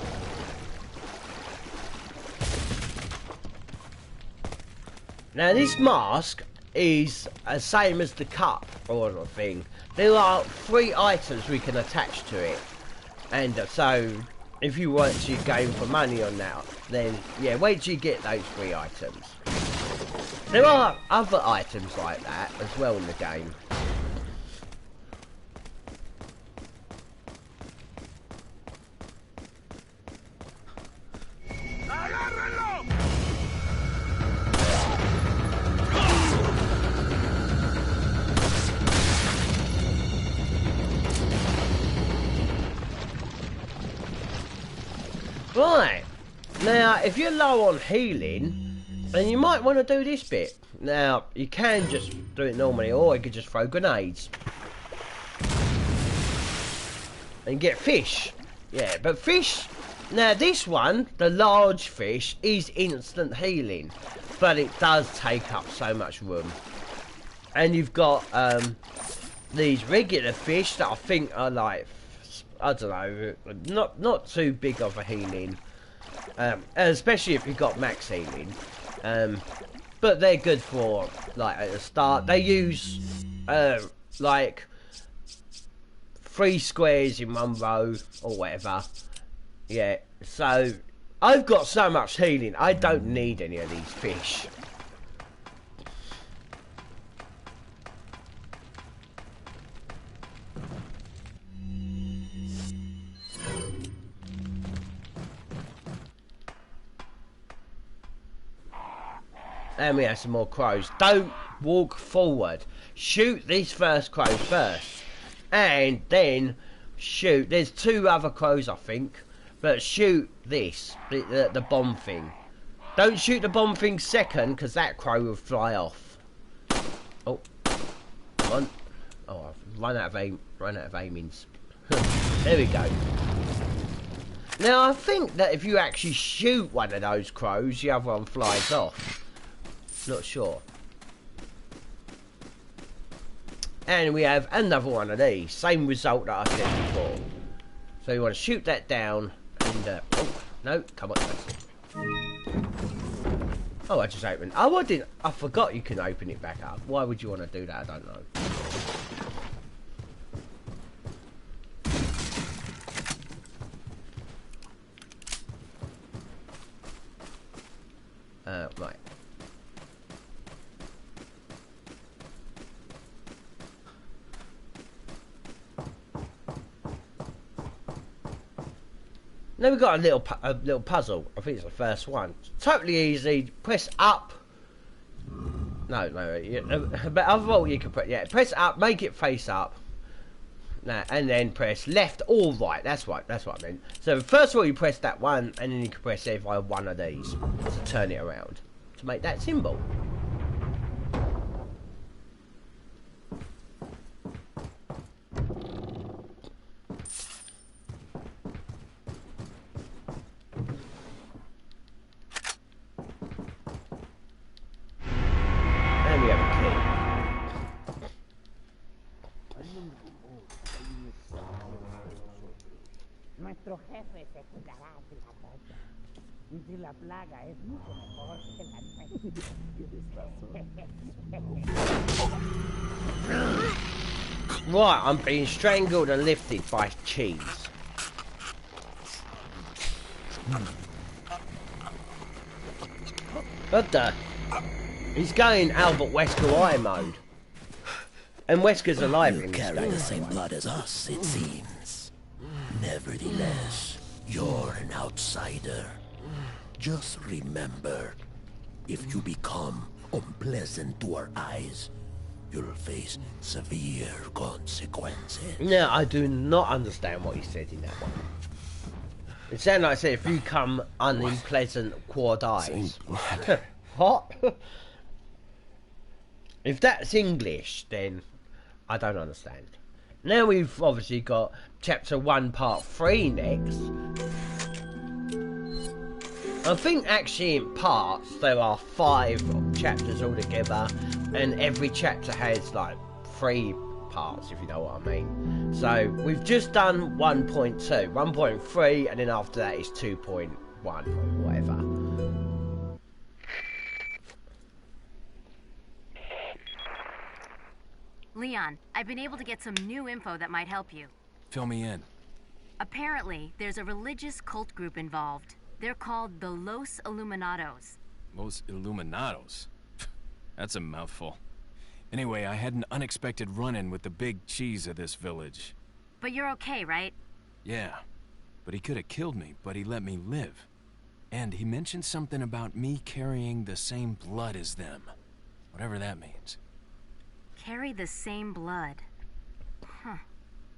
[SPEAKER 1] Now this mask is the same as the cup or thing. There are 3 items we can attach to it, and so if you want to game for money on that, then yeah, wait till you get those 3 items. There are other items like that as well in the game. Right. Now, if you're low on healing, then you might want to do this bit. Now, you can just do it normally, or you could just throw grenades. And get fish. Yeah, but fish... Now, this one, the large fish, is instant healing. But it does take up so much room. And you've got these regular fish that I think are like... I don't know, not too big of a healing. Especially if you've got max healing. But they're good for, like, at the start. They use, like, 3 squares in 1 row, or whatever. Yeah, so, I've got so much healing, I don't need any of these fish. And we have some more crows. Don't walk forward. Shoot these first crows first. And then shoot. There's 2 other crows, I think. But shoot this. The bomb thing. Don't shoot the bomb thing second, because that crow will fly off. Oh. Come on. Oh, I've run out of aimings. There we go. Now, I think that if you actually shoot one of those crows, the other one flies off. Not sure. And we have another one of these. Same result that I said before. So you want to shoot that down and oh no, come on, that's it. Oh, I just opened. Oh, I forgot you can open it back up. Why would you want to do that? I don't know. Right. Now we've got a little puzzle. I think it's the first one. It's totally easy. Press up. No. But overall, you can press up, make it face up. Now, and then press left or right. That's right. That's what I meant. So first of all, you press that one, and then you can press every one of these to turn it around to make that symbol.
[SPEAKER 7] Nuestro jefe se cuidará de la ropa. Y si la plaga es mucho mejor que la nuestra.
[SPEAKER 1] Right, I'm being strangled and lifted by cheese. What the? He's going Albert Wesker I mode. And Wesker's alive in this
[SPEAKER 4] Carry
[SPEAKER 1] game.
[SPEAKER 4] the same blood as us, it seems. Nevertheless, you're an outsider. Just remember, if you become unpleasant to our eyes, you'll face severe consequences.
[SPEAKER 1] No, I do not understand what he said in that one. It sounded like I said, if you come unpleasant quad eyes. What? If that's English, then I don't understand. Now we've obviously got chapter 1 part 3 next. I think actually in parts there are 5 chapters altogether, and every chapter has like 3 parts, if you know what I mean. So we've just done 1.2, 1.3, and then after that is 2.1 or whatever.
[SPEAKER 6] Leon, I've been able to get some new info that might help you.
[SPEAKER 3] Fill me in.
[SPEAKER 6] Apparently, there's a religious cult group involved. They're called the Los Illuminados.
[SPEAKER 3] Los Illuminados? That's a mouthful. Anyway, I had an unexpected run-in with the big cheese of this village.
[SPEAKER 6] But you're okay, right?
[SPEAKER 3] Yeah, but he could have killed me, but he let me live. And he mentioned something about me carrying the same blood as them. Whatever that means.
[SPEAKER 6] Carry the same blood. Huh.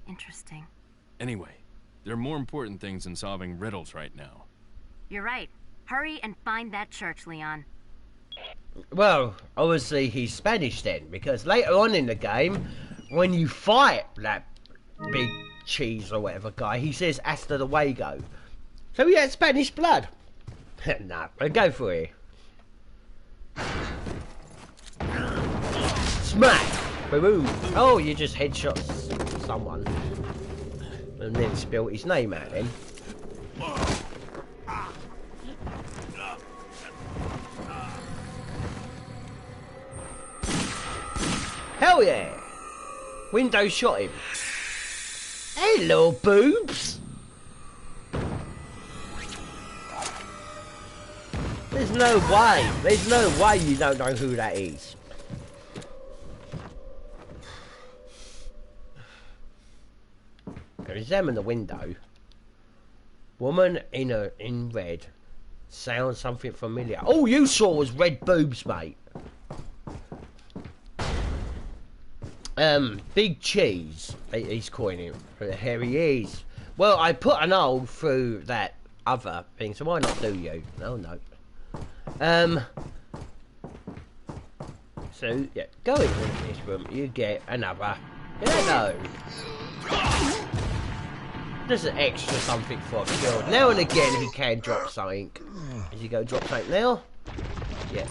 [SPEAKER 6] Interesting.
[SPEAKER 3] Anyway, there are more important things than solving riddles right now.
[SPEAKER 6] You're right. Hurry and find that church, Leon.
[SPEAKER 1] Well, obviously he's Spanish then, because later on in the game, when you fight that big cheese or whatever guy, he says hasta luego. So he had Spanish blood. Nah, go for it. Smack! Boom! Oh, you just headshot someone. And then spilled his name out then. Hell yeah! Window shot him. Hello, boobs! There's no way you don't know who that is. Examine the window. Woman in red. Sounds something familiar. All you saw was red boobs, mate. Big cheese. He's calling him. Here he is. Well, I put an hole through that other thing, so why not do you? No. So yeah, go into this room. You get another. Hello. There's an extra something for a kill. Now and again he can drop something. Is he going to drop something now? Yeah.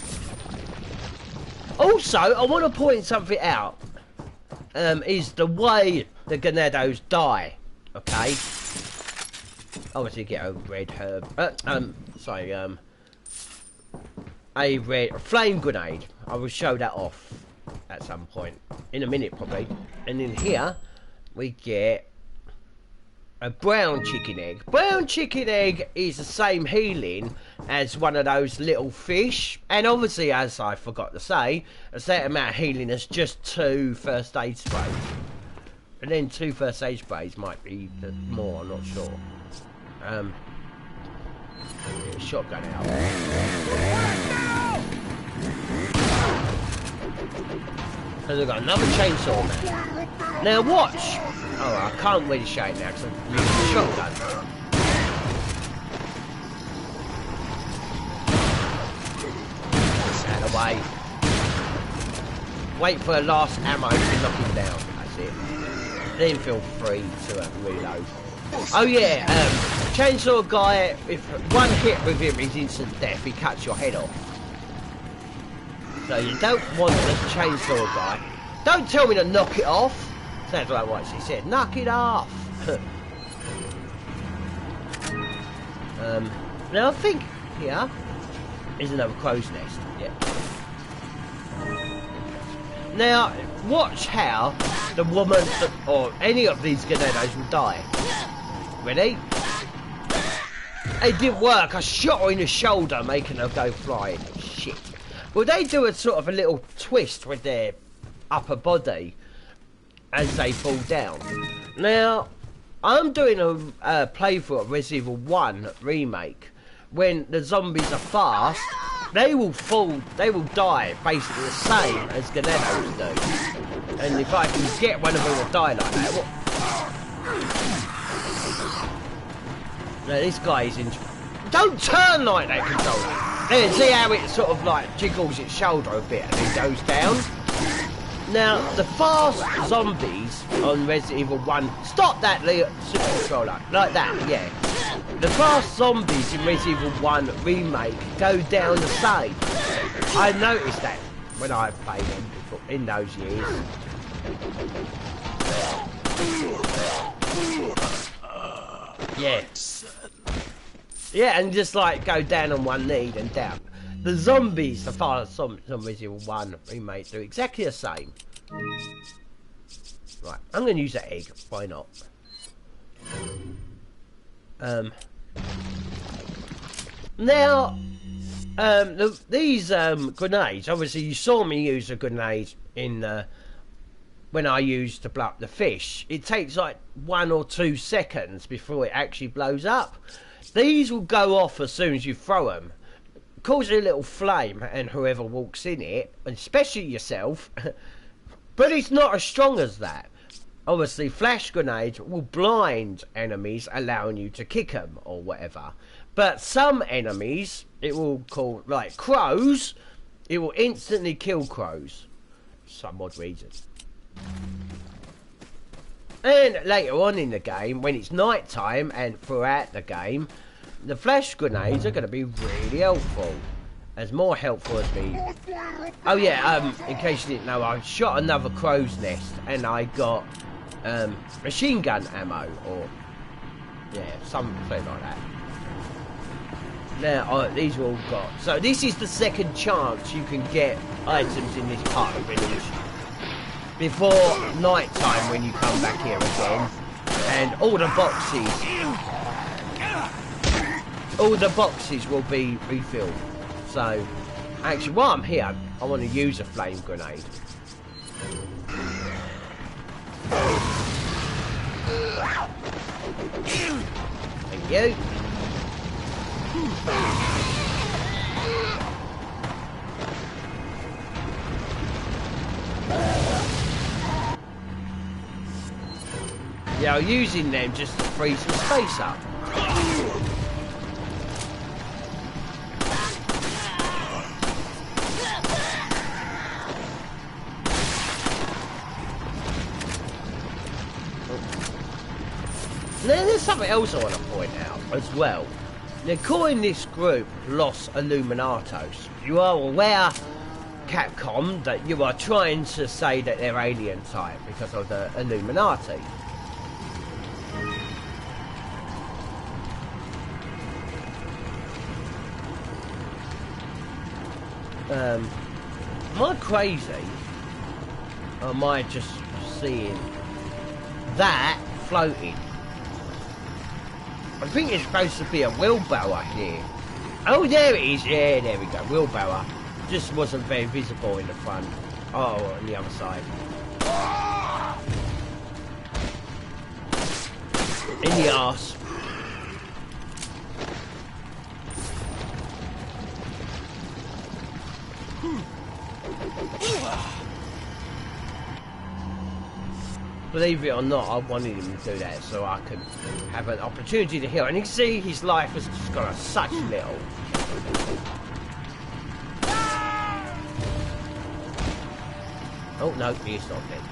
[SPEAKER 1] Also, I want to point something out. Is the way the Ganados die. Okay. Obviously get a red herb. A red flame grenade. I will show that off at some point. In a minute probably. And in here we get a brown chicken egg. Brown chicken egg is the same healing as one of those little fish. And obviously, as I forgot to say, a certain amount of healing is just 2 first aid sprays. And then 2 first aid sprays might be more, I'm not sure. Shotgun out. And we've got another chainsaw now. Now watch! Oh, I can't really show it now because I'm using the shotgun. Out of the way. Wait for the last ammo to knock him down. That's it. Then feel free to reload. Oh yeah, chainsaw guy, if one hit with him is instant death, he cuts your head off. So you don't want the chainsaw guy. Don't tell me to knock it off. Sounds like what she said. Knock it off. Now I think here is another crow's nest. Yeah. Now watch how the woman or any of these Ganados will die. Ready? It didn't work. I shot her in the shoulder, making her go flying. Shit. Well, they do a sort of a little twist with their upper body as they fall down. Now, I'm doing a playthrough of Resident Evil 1 remake. When the zombies are fast, they will die basically the same as Ganados do. And if I can get one of them to die like that, now this guy is in. Don't turn like that, controller. There, see how it sort of like jiggles its shoulder a bit and then goes down. Now the fast zombies on Resident Evil 1. Stop that, super controller. Like that, yeah. The fast zombies in Resident Evil 1 remake go down the same. I noticed that when I played them before, in those years. Yeah. Yeah, and just like go down on one knee and down. The zombies, the fast zombies in 1 remake do exactly the same. Right, I'm going to use that egg. Why not? Now, these grenades. Obviously, you saw me use a grenade in when I used to blow up the fish. It takes like 1 or 2 seconds before it actually blows up. These will go off as soon as you throw them, causing a little flame, and whoever walks in it, especially yourself. But it's not as strong as that. Obviously, flash grenades will blind enemies, allowing you to kick them or whatever. But some enemies, it will call, like crows, it will instantly kill crows. For some odd reason. And later on in the game, when it's night time and throughout the game, the flash grenades are going to be really helpful. As more helpful as me. Oh yeah, in case you didn't know, I shot another crow's nest and I got machine gun ammo, or yeah, something like that. Now, these are all got. So this is the second chance you can get items in this part of the village. Before night time when you come back here again. And all the boxes will be refilled. So, actually, while I'm here, I want to use a flame grenade. Thank you. Yeah, I'm using them just to free some space up. Now, there's something else I want to point out as well. They're calling this group Los Illuminatos. You are aware, Capcom, that you are trying to say that they're alien type because of the Illuminati. Am I crazy? Or am I just seeing that floating? I think it's supposed to be a wheelbarrow here. Oh, there it is. Yeah, there we go. Wheelbarrow. Just wasn't very visible in the front. Oh, on the other side. In the arse. Believe it or not, I wanted him to do that so I could have an opportunity to heal. And you can see his life has just got such little. Oh no, he's not dead.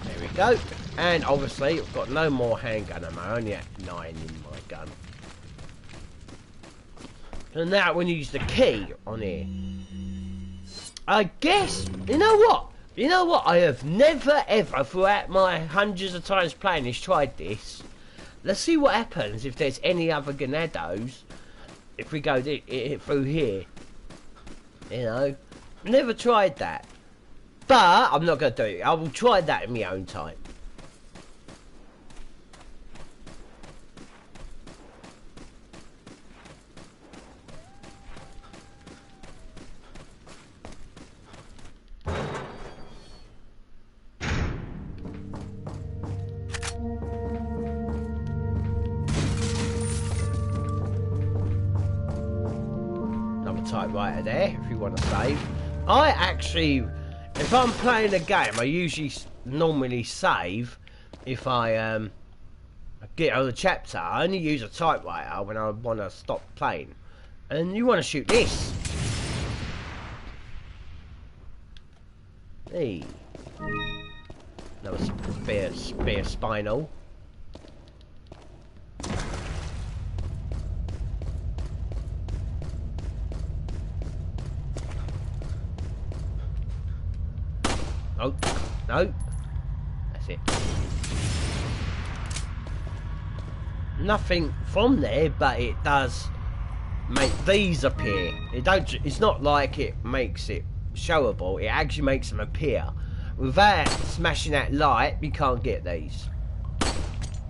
[SPEAKER 1] There we go. And obviously, I've got no more handgun ammo, only at 9 in my gun. And now when you use the key on here. I guess, you know what? You know what? I have never ever, throughout my hundreds of times playing this, tried this. Let's see what happens if there's any other Ganados. If we go through here. You know? Never tried that. But, I'm not going to do it. I will try that in my own time. Typewriter there if you want to save. I actually, if I'm playing a game, I usually normally save if I get on the chapter. I only use a typewriter when I want to stop playing. And you want to shoot this. Hey. Another spare spinal. Oh, no. That's it. Nothing from there, but it does make these appear. It's not like it makes it showable. It actually makes them appear. Without smashing that light, you can't get these.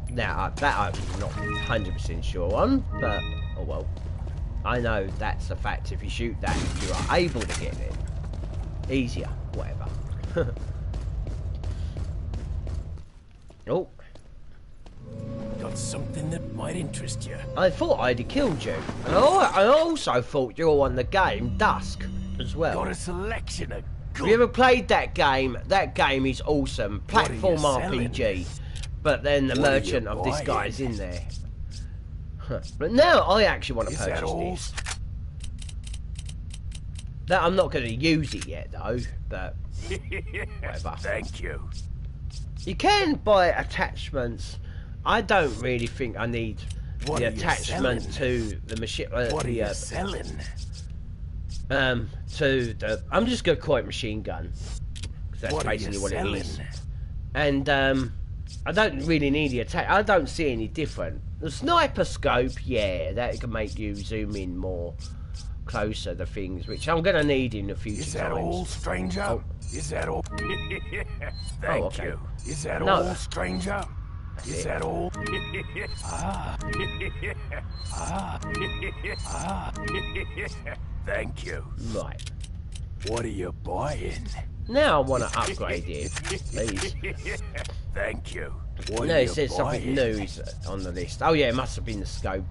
[SPEAKER 1] Now, that I'm not 100% sure on, but oh well. I know that's a fact. If you shoot that, you are able to get it. Easier, whatever. Oh.
[SPEAKER 2] Got something that might interest you.
[SPEAKER 1] I thought I'd have killed you. And I also thought you were on the game Dusk as well.
[SPEAKER 2] Got a selection of
[SPEAKER 1] Have you ever played that game? That game is awesome. Platform
[SPEAKER 2] What are you
[SPEAKER 1] RPG. But then the
[SPEAKER 2] What are you
[SPEAKER 1] merchant of this
[SPEAKER 2] buying?
[SPEAKER 1] guy's in there. But now I actually want to
[SPEAKER 2] Is that
[SPEAKER 1] purchase
[SPEAKER 2] all?
[SPEAKER 1] this. That I'm not going to use it yet though, but whatever.
[SPEAKER 2] Thank you.
[SPEAKER 1] You can buy attachments. I don't really think I need
[SPEAKER 2] What
[SPEAKER 1] the
[SPEAKER 2] are you
[SPEAKER 1] attachment
[SPEAKER 2] selling?
[SPEAKER 1] to the machine.
[SPEAKER 2] What are you selling?
[SPEAKER 1] To the. I'm just going to call it machine gun. 'Cause that's
[SPEAKER 2] What are you
[SPEAKER 1] basically what it
[SPEAKER 2] selling?
[SPEAKER 1] is. And I don't really need the attack. I don't see any different. The sniper scope, yeah, that can make you zoom in more closer to things, which I'm going to need in the future
[SPEAKER 2] Is that
[SPEAKER 1] times.
[SPEAKER 2] all, stranger?
[SPEAKER 1] Oh.
[SPEAKER 2] Is that all? Thank
[SPEAKER 1] okay.
[SPEAKER 2] you. Is that
[SPEAKER 1] No.
[SPEAKER 2] all, stranger? Is
[SPEAKER 1] it.
[SPEAKER 2] that all? Ah. Ah. Thank you.
[SPEAKER 1] Right.
[SPEAKER 2] What are you buying?
[SPEAKER 1] Now I want to upgrade it, please.
[SPEAKER 2] Thank you. What
[SPEAKER 1] No,
[SPEAKER 2] are
[SPEAKER 1] it
[SPEAKER 2] you
[SPEAKER 1] says something
[SPEAKER 2] buying?
[SPEAKER 1] new is on the list. Oh yeah, it must have been the scope.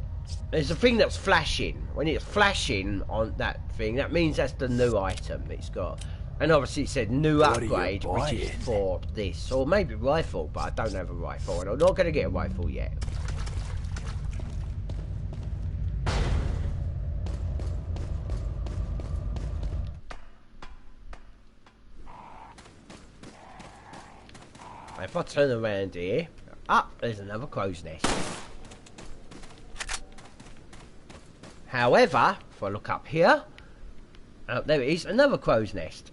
[SPEAKER 1] There's a thing that's flashing. When it's flashing on that thing, that means that's the new item that it's got. And obviously it said new
[SPEAKER 2] What are you
[SPEAKER 1] upgrade, which is
[SPEAKER 2] buying?
[SPEAKER 1] for this. Or maybe rifle, but I don't have a rifle. And I'm not going to get a rifle yet. If I turn around here, there's another crow's nest. However, if I look up here, there it is, another crow's nest.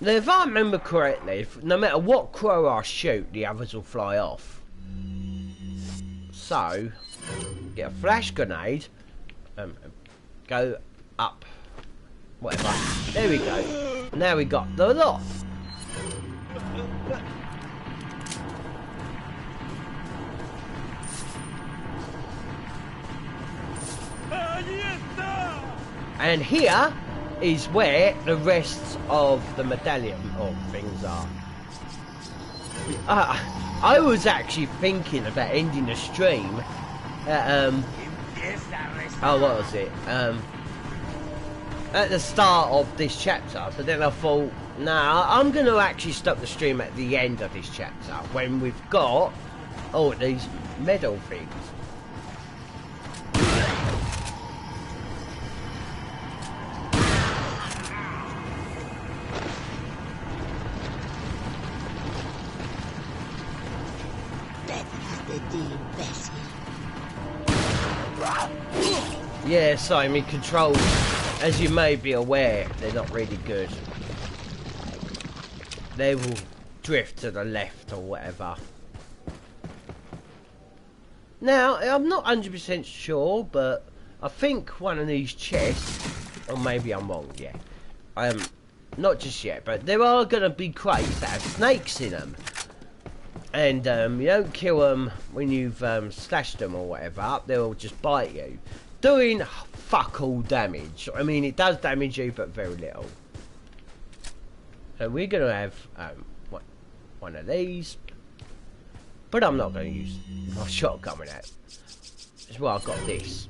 [SPEAKER 1] Now, if I remember correctly, no matter what crow I shoot, the others will fly off. So, get a flash grenade, go up, whatever. There we go. Now we got the lot. And here is where the rest of the medallion or things are. I was actually thinking about ending the stream at, what was it? At the start of this chapter, but then I thought, nah, I'm going to actually stop the stream at the end of this chapter when we've got all these medal things. Yeah, so I mean, controls, as you may be aware, they're not really good. They will drift to the left or whatever. Now, I'm not 100% sure, but I think one of these chests, or maybe I'm wrong, yeah. Not just yet, but there are going to be crates that have snakes in them. And you don't kill them when you've slashed them or whatever, they'll just bite you. Doing fuck all damage. I mean, it does damage you, but very little. So we're going to have one of these. But I'm not going to use my shotgun with that. That's why I've got this.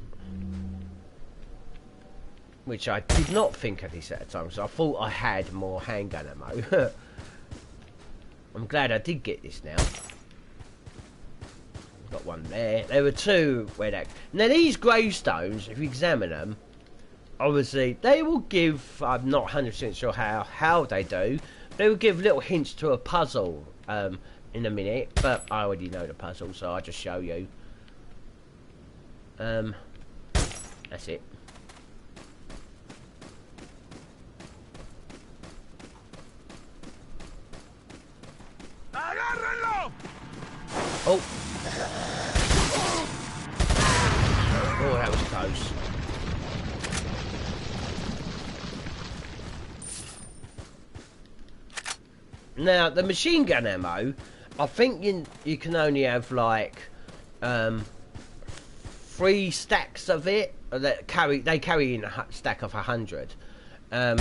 [SPEAKER 1] Which I did not think of this at the time, so I thought I had more handgun ammo. I'm glad I did get this now. Got one there. There were two where that. Now these gravestones, if you examine them, obviously they will give. I'm not 100% sure how they do. They will give little hints to a puzzle in a minute, but I already know the puzzle, so I'll just show you. That's it. Oh. Oh, that was close. Now, the machine gun ammo, I think you can only have like 3 stacks of it. They carry in a stack of 100. And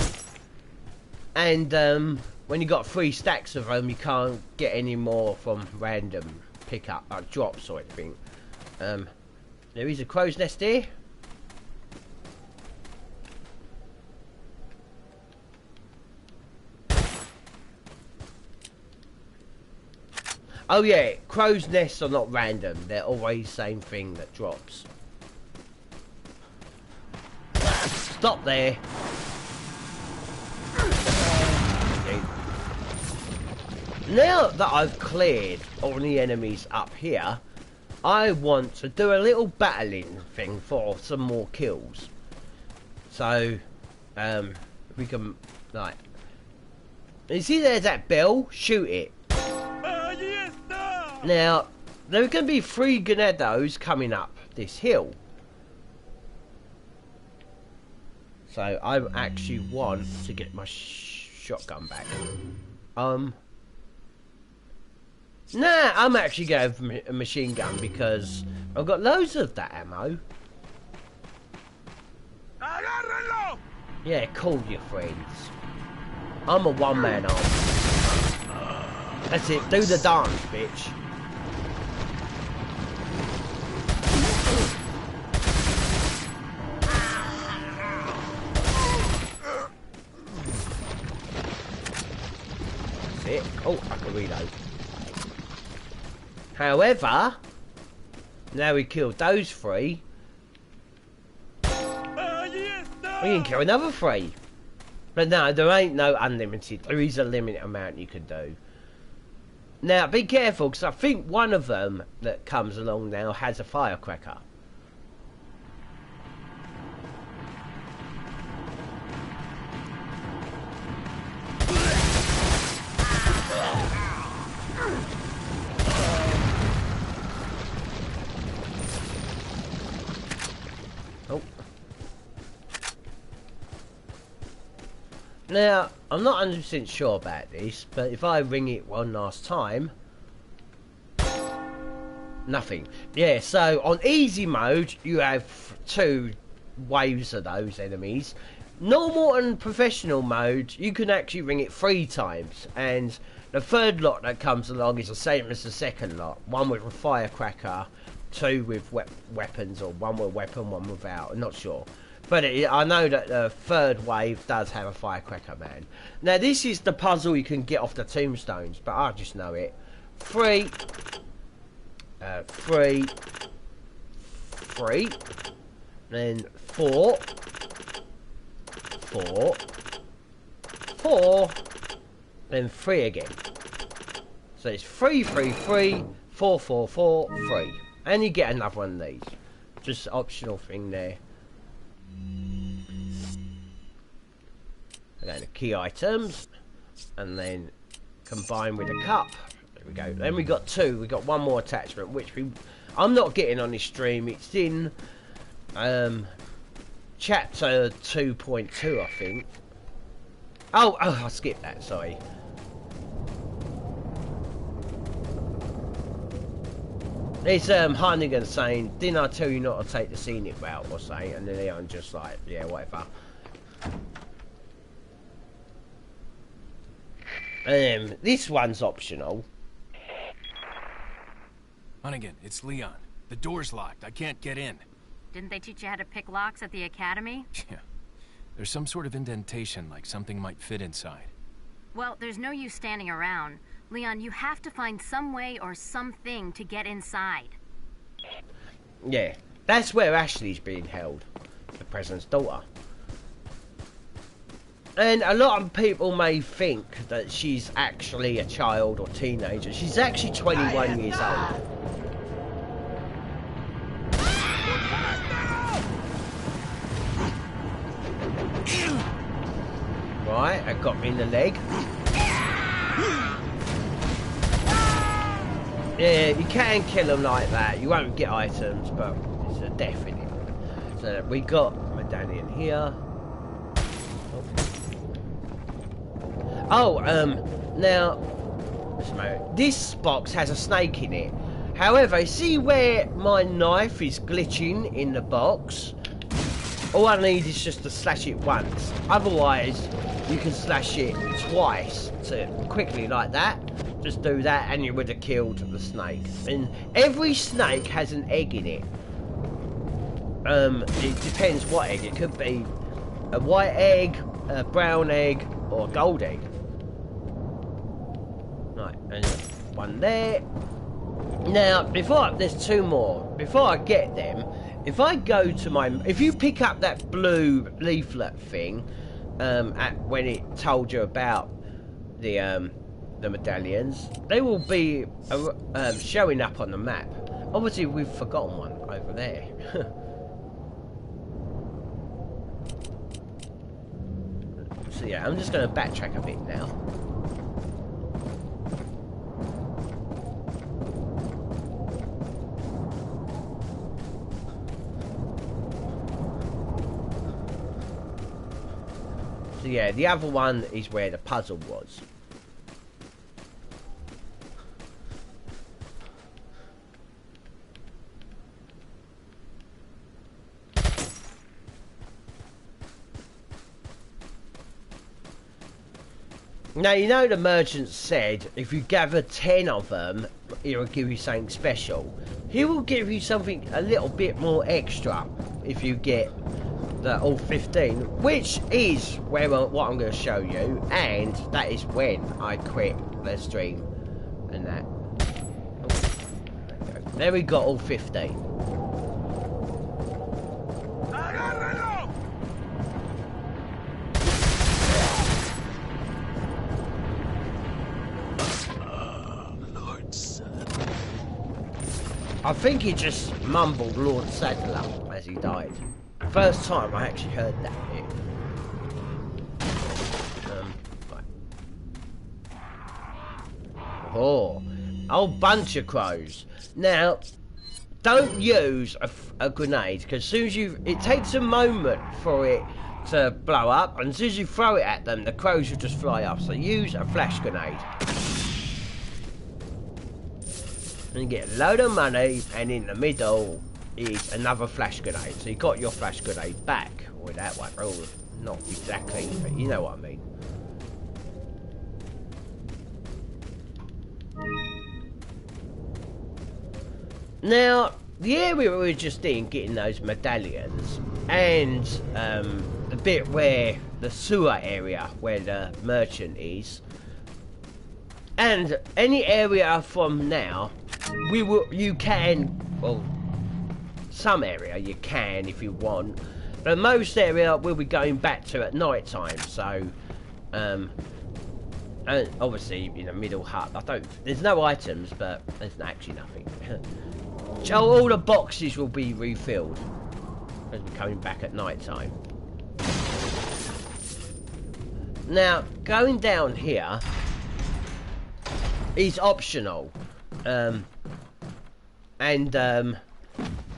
[SPEAKER 1] when you got 3 stacks of them, you can't get any more from random pickup, like drops or anything. There is a crow's nest here. Oh yeah, crow's nests are not random. They're always the same thing that drops. Stop there. Now that I've cleared all the enemies up here, I want to do a little battling thing for some more kills. So, we can, like... You see there's that bell? Shoot it. Now, there are going to be 3 Ganados coming up this hill. So, I actually want to get my shotgun back. Nah, I'm actually going for a machine gun because I've got loads of that ammo. Yeah, call your friends. I'm a one-man army. That's it, do the dance, bitch. That's it. Oh, I can reload. However, now we killed those 3, we can kill another 3. But no, there ain't no unlimited. There is a limited amount you can do. Now, be careful, because I think one of them that comes along now has a firecracker. Oh. Now, I'm not 100% sure about this, but if I ring it one last time... Nothing. Yeah, so on easy mode, you have 2 waves of those enemies. Normal and professional mode, you can actually ring it 3 times. And the 3rd lot that comes along is the same as the 2nd lot. 1 with a firecracker, 2 with weapons, or 1 with a weapon, 1 without. I'm not sure. But I know that the 3rd wave does have a firecracker, man. Now, this is the puzzle you can get off the tombstones, but I just know it. 3, 3, 3, then 4, 4, 4, then 3 again. So it's 3, 3, 3, 4, 4, 4, 3. And you get another one of these. Just optional thing there. Okay, the key items, and then combine with a cup. There we go. Then we got 2. We got 1 more attachment, which I'm not getting on this stream. It's in chapter 2.2, I think. Oh, I skipped that. Sorry. It's Hannigan saying, "Didn't I tell you not to take the scenic route?" or something, and then Leon just like, "Yeah, whatever." This one's optional.
[SPEAKER 3] Hunnigan, it's Leon. The door's locked. I can't get in.
[SPEAKER 6] Didn't they teach you how to pick locks at the academy?
[SPEAKER 3] Yeah. There's some sort of indentation, like something might fit inside.
[SPEAKER 6] Well, there's no use standing around. Leon, you have to find some way or something to get inside.
[SPEAKER 1] Yeah, that's where Ashley's being held. The president's daughter. And a lot of people may think that she's actually a child or teenager. She's actually 21 years old. Right, that got me in the leg. Yeah, you can kill them like that. You won't get items, but it's a definite. So we got medallion here. Oh, now, this box has a snake in it. However, see where my knife is glitching in the box? all I need is just to slash it once. Otherwise, you can slash it twice to quickly like that. Just do that and you would have killed the snake. And every snake has an egg in it. It depends what egg. It could be a white egg, a brown egg, or a gold egg. Right, and one there. Now, there's two more. Before I get them, if I go to if you pick up that blue leaflet thing, when it told you about the medallions, they will be showing up on the map. Obviously, we've forgotten one over there. So yeah, I'm just going to backtrack a bit now. So yeah, the other one is where the puzzle was. Now, you know the merchant said if you gather 10 of them, he will give you something special. He will give you something a little bit more extra if you get all 15, which is what I'm going to show you, and that is when I quit the stream and that. Oh, there we got all 15. I think he just mumbled Lord Sadler as he died. First time I actually heard that bit. Right. Oh, a whole bunch of crows. Now, don't use a grenade, because as soon as it takes a moment for it to blow up, and as soon as you throw it at them, the crows will just fly off. So use a flash grenade. And you get a load of money, and in the middle is another flash grenade. So you got your flash grenade back with that one. Oh, not exactly, but you know what I mean. Now, the area we were just in, getting those medallions, and the bit where the sewer area where the merchant is, and any area from now, you can, well, some area you can if you want, but most area we'll be going back to at night time. So and obviously in the middle hut, there's no items, but there's actually nothing. So all the boxes will be refilled as we're coming back at night time. Now, going down here is optional.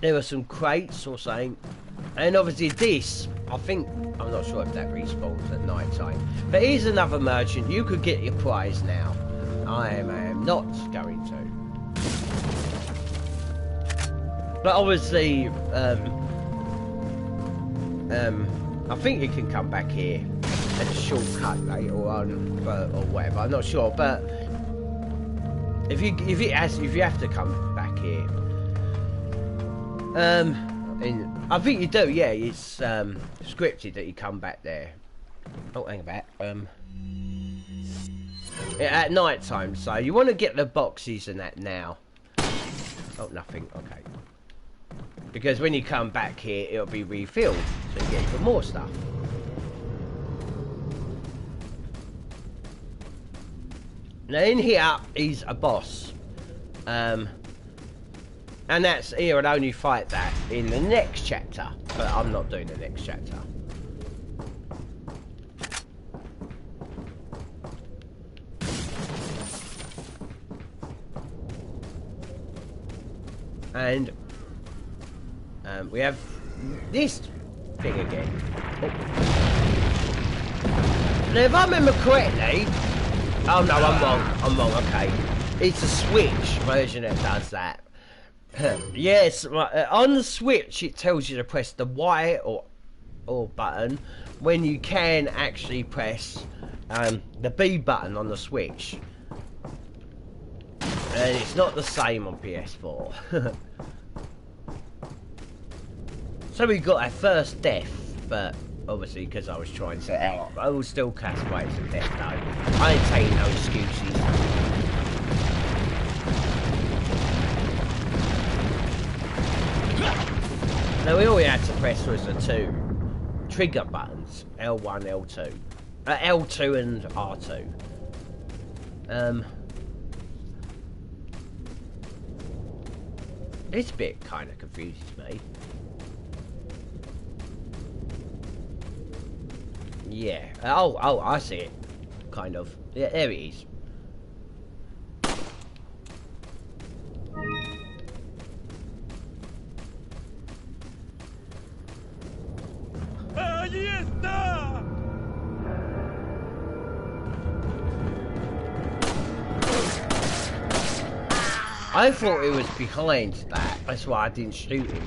[SPEAKER 1] There are some crates or something, and obviously this, I'm not sure if that respawns at night time, but here's another merchant. You could get your prize now. I am not going to, but obviously I think you can come back here as a shortcut later on, or whatever, I'm not sure, but if you have to come back here, I think you do. Yeah, it's scripted that you come back there. Oh, hang about. At night time, so you want to get the boxes and that now. Oh, nothing. Okay. Because when you come back here, it'll be refilled, so you get even more stuff. Now in here is a boss, and that's here. I'd only fight that in the next chapter, but I'm not doing the next chapter. And we have this thing again. Oh. Now if I remember correctly, oh no, I'm wrong, okay. It's a Switch version that does that. Yes, on the Switch it tells you to press the Y or or button when you can actually press the B button on the Switch. And it's not the same on PS4. So we got our first death, but obviously because I was trying to set out, I will still cast away some death though. I ain't taking no excuses. Now all we had to press was the two trigger buttons, L1, L2. L2 and R2. This bit kind of confuses me. Yeah. Oh, I see it. Kind of. Yeah, there it is.
[SPEAKER 2] ¡Allí está!
[SPEAKER 1] I thought it was behind that. That's why I didn't shoot him.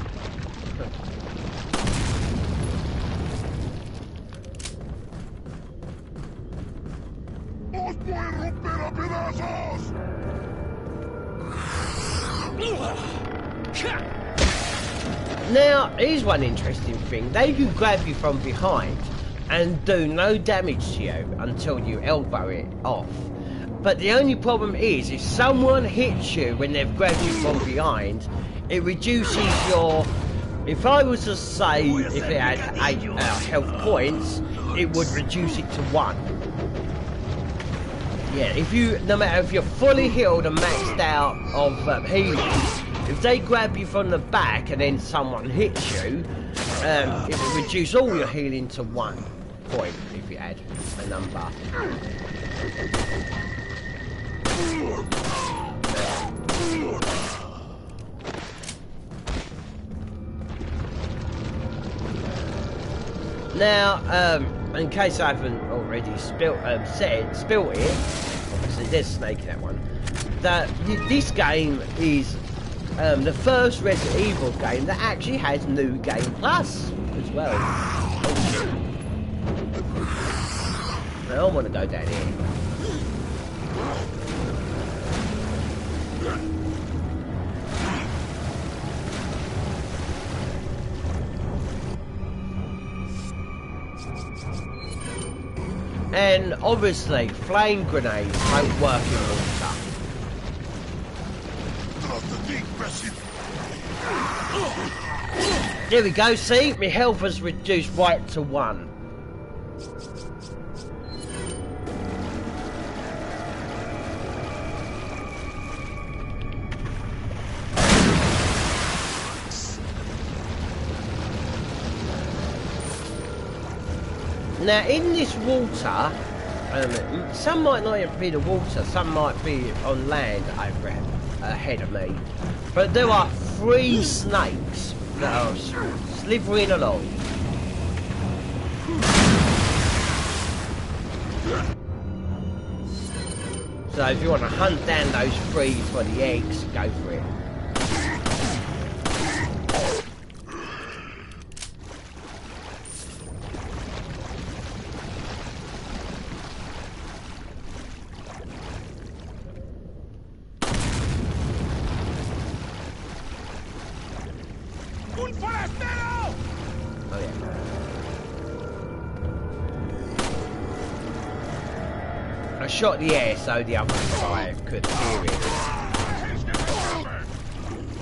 [SPEAKER 2] ¡Os voy a romper a pedazos!
[SPEAKER 1] Now, here's one interesting thing. They can grab you from behind and do no damage to you until you elbow it off. But the only problem is, if someone hits you when they've grabbed you from behind, it reduces your... If I was to say, if it had 8 health points, it would reduce it to 1. Yeah, if you, no matter if you're fully healed and maxed out of healing, if they grab you from the back and then someone hits you, it will reduce all your healing to 1 point if you add a number. Now, in case I haven't already spilt it, obviously there's snake in that one. That this game is the first Resident Evil game that actually has New Game Plus as well. Oh shit! I don't want to go down here. And obviously, flame grenades don't work in water. There we go, see? My health has reduced right to 1. Now, in this water, some might not even be the water, some might be on land over ahead of me. But there are 3 snakes that are slithering along. So if you want to hunt down those 3 for the eggs, go for it. I shot the air so the other guy could hear it.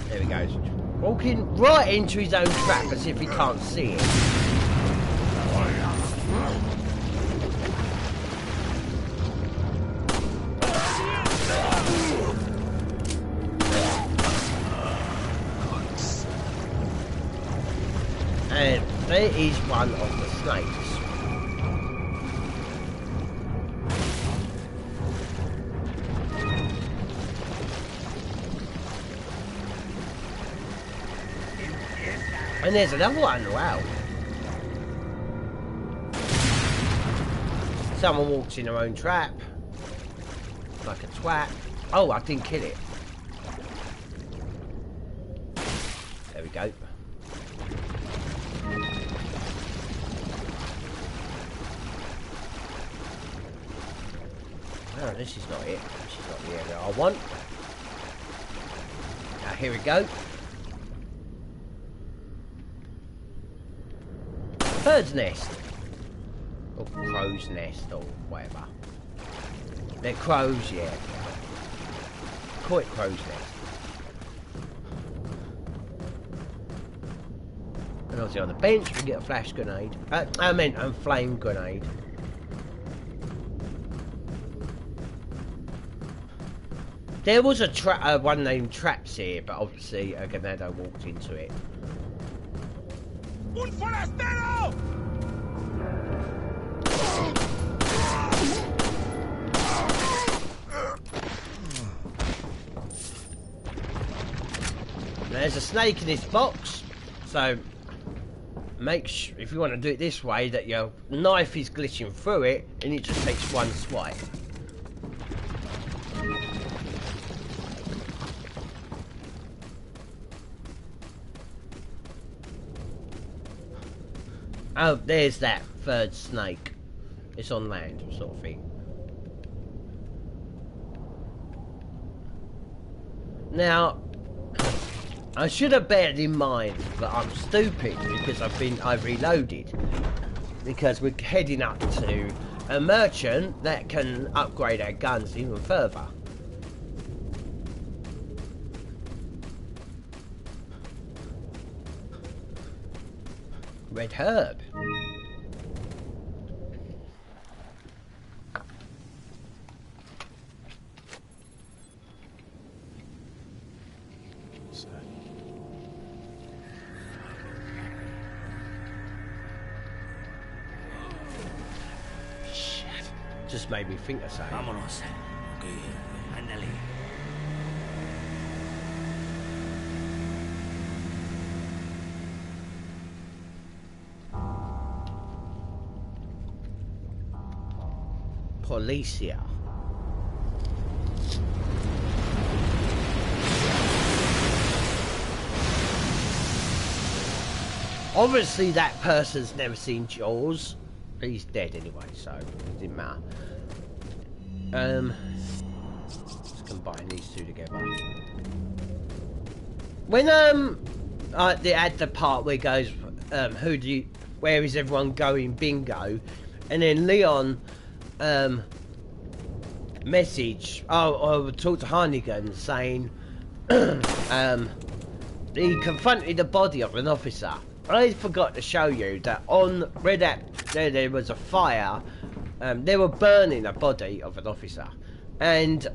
[SPEAKER 1] There he goes. Walking right into his own trap as if he can't see it. And there is one of the snakes. And there's another one, wow. Someone walks in their own trap. Like a twat. Oh, I didn't kill it. There we go. No, this is not it. This is not the area I want. Now, here we go. Bird's nest. Or crow's nest, or whatever. They're crows, yeah. Call it crow's nest. And obviously on the bench we get a flash grenade. I meant a flame grenade. There was a one named Traps here, but obviously a Ganado walked into it.
[SPEAKER 2] Un forastero!
[SPEAKER 1] There's a snake in this box, so make sure, if you want to do it this way, that your knife is glitching through it and it just takes one swipe. Oh, there's that third snake. It's on land, sort of thing. Now, I should have bared in mind that I'm stupid because I've reloaded. Because we're heading up to a merchant that can upgrade our guns even further. Red herb. Shit. Just made me think of something.
[SPEAKER 5] Vámonos. Okay, ándale.
[SPEAKER 1] Policia. Obviously that person's never seen Jaws. He's dead anyway, so it didn't matter. Let's combine these two together. When they add the part where it goes, where is everyone going, bingo, and then Leon message, I talked to Harnigan saying he confronted the body of an officer. I forgot to show you that on where there was a fire, they were burning a body of an officer, and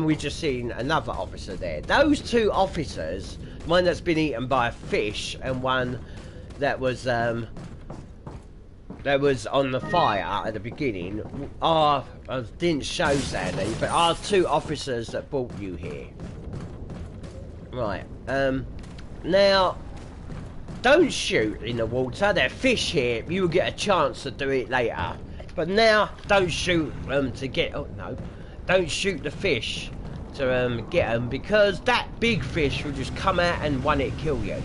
[SPEAKER 1] we just seen another officer there. Those two officers, one that's been eaten by a fish and one that was on the fire at the beginning, didn't show sadly, but are two officers that brought you here. Right, now, don't shoot in the water. There are fish here. You will get a chance to do it later. But now, don't shoot to get, don't shoot the fish to get them, because that big fish will just come out and one hit kill you.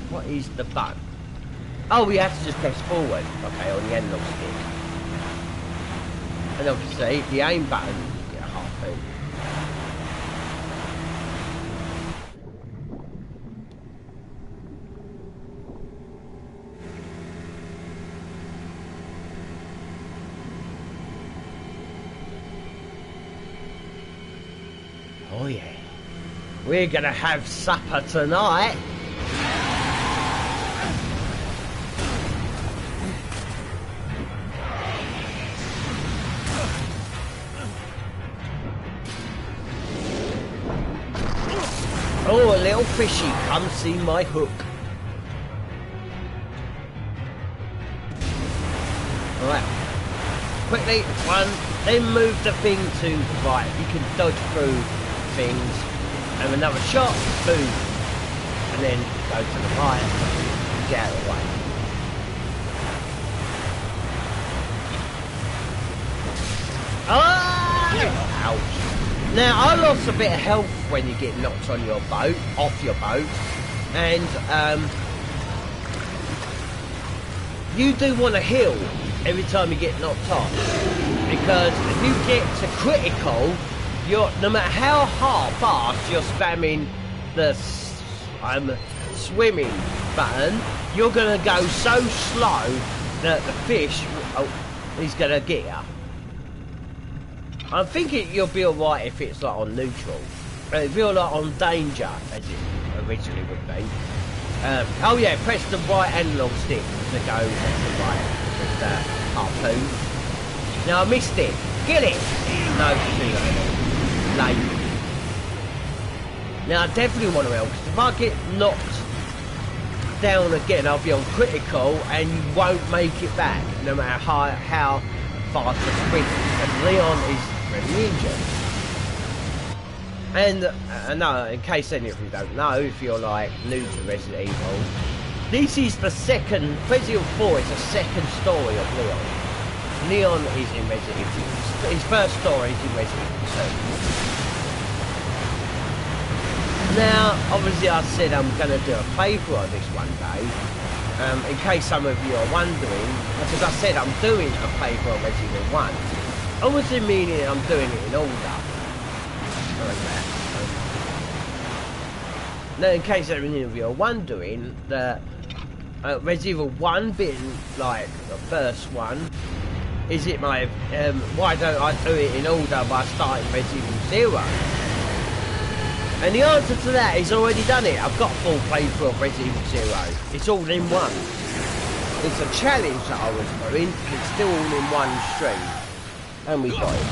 [SPEAKER 1] What is the button? Oh, we have to just press forward. Okay, on the analog stick. And obviously, the aim button, you get a harpoon. Oh yeah, we're gonna have supper tonight. Oh, a little fishy, come see my hook. Alright, quickly, one, then move the thing to the right. You can dodge through things, and another shot, boom, and then go to the right and get out of the way. Ah! Ouch. Now, I lost a bit of health when you get knocked on your boat, off your boat, and you do want to heal every time you get knocked off, because if you get to critical, no matter how fast you're spamming the swimming button, you're gonna go so slow that the fish, he's gonna get you. I'm thinking you'll be alright if it's like on neutral, but if you're like on danger, as it originally would be. Oh yeah, press the right analog stick to go to the right with the harpoon. Now I missed it. Get it! No, too late. Now I definitely want to help, because if I get knocked down again, I'll be on critical and you won't make it back, no matter how fast the sprint is. And Leon is really injured. And no, in case any of you don't know, if you're like new to Resident Evil, this is the second, Resident Evil 4 is the second story of Leon. Leon is in Resident Evil, his first story is in Resident Evil 2. Now, obviously I said I'm going to do a playthrough of this one day, in case some of you are wondering, because I said I'm doing a playthrough of Resident Evil 1, obviously meaning I'm doing it in order. Now, in case any of you are wondering, that Resident Evil 1 being like the first one, is it my why don't I do it in order by starting Resident Evil 0? And the answer to that is already done it. I've got a full playthrough of Resident Evil 0. It's all in one. It's a challenge that I was doing. It's still all in one stream, and we got it.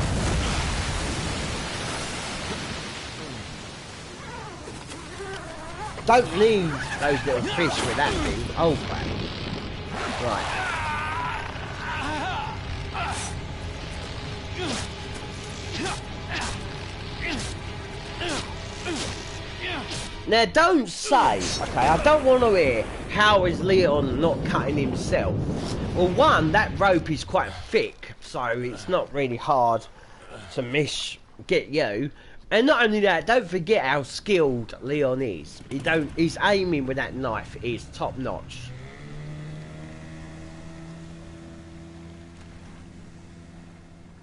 [SPEAKER 1] Don't need those little fish with that thing. Oh crap. Right. Now don't say, okay, I don't want to hear, how is Leon not cutting himself? Well, one, that rope is quite thick, so it's not really hard to get you. And not only that, don't forget how skilled Leon is. His aiming with that knife is top notch.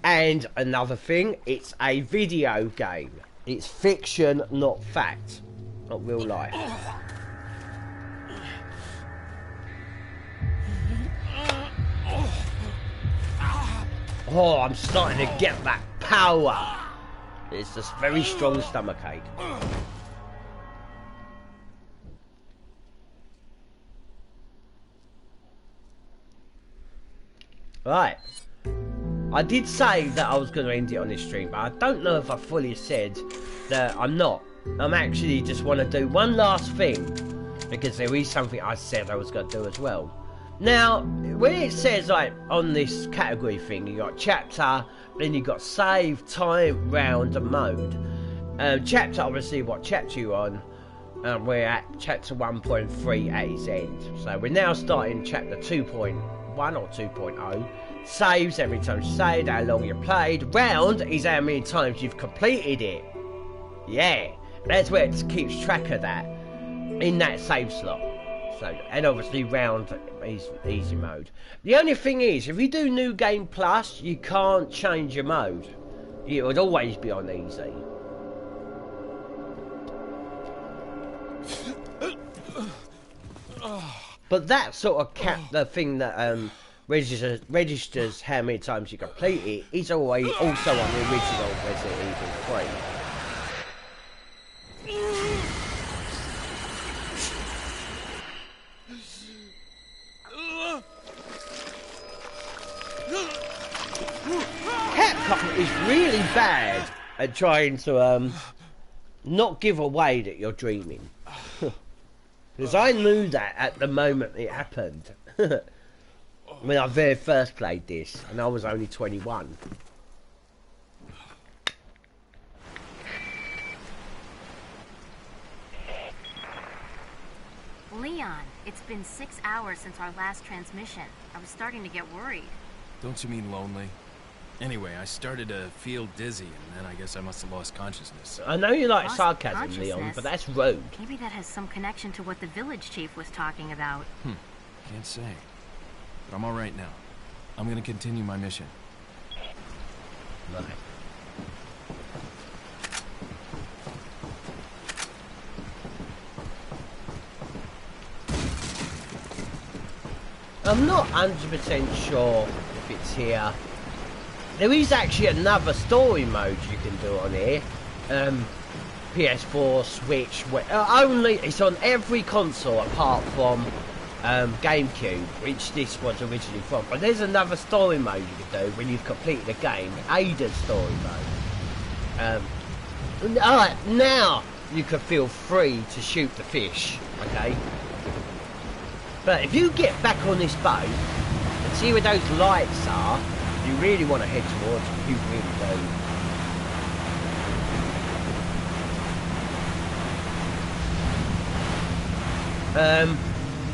[SPEAKER 1] And another thing, it's a video game. It's fiction, not fact. Not real life. Oh, I'm starting to get that power. It's just very strong stomachache. Right. I did say that I was going to end it on this stream, but I don't know if I fully said that I'm not. I'm actually just want to do one last thing, because there is something I said I was going to do as well. Now, when it says like on this category thing, you got chapter, then you got save, time, round, and mode. Chapter, obviously, what chapter you're on. We're at chapter 1.3 at its end. So we're now starting chapter 2.1 or 2.0. Saves every time you saved, how long you played. Round is how many times you've completed it. Yeah, that's where it keeps track of that in that save slot. So, and obviously round is easy mode. The only thing is, if you do New Game Plus, you can't change your mode. It would always be on easy. But that sort of the thing that registers how many times you complete it is always also on the original Resident Evil 3. Capcom is really bad at trying to not give away that you're dreaming. Because I knew that at the moment it happened. When I very first played this, and I was only 21.
[SPEAKER 6] Leon, it's been 6 hours since our last transmission. I was starting to get worried.
[SPEAKER 3] Don't you mean lonely? Anyway, I started to feel dizzy, and then I guess I must have lost consciousness.
[SPEAKER 1] I know you like sarcasm, Leon, but that's rude.
[SPEAKER 6] Maybe that has some connection to what the village chief was talking about.
[SPEAKER 3] Can't say. but I'm all right now. I'm gonna continue my mission.
[SPEAKER 1] Right. I'm not 100% sure if it's here. There is actually another story mode you can do on here. PS4, Switch, only it's on every console apart from GameCube, which this was originally from. But there's another story mode you can do when you've completed the game, Ada's story mode. Alright, now you can feel free to shoot the fish, okay? But if you get back on this boat and see where those lights are, you really want to head towards them. You really do.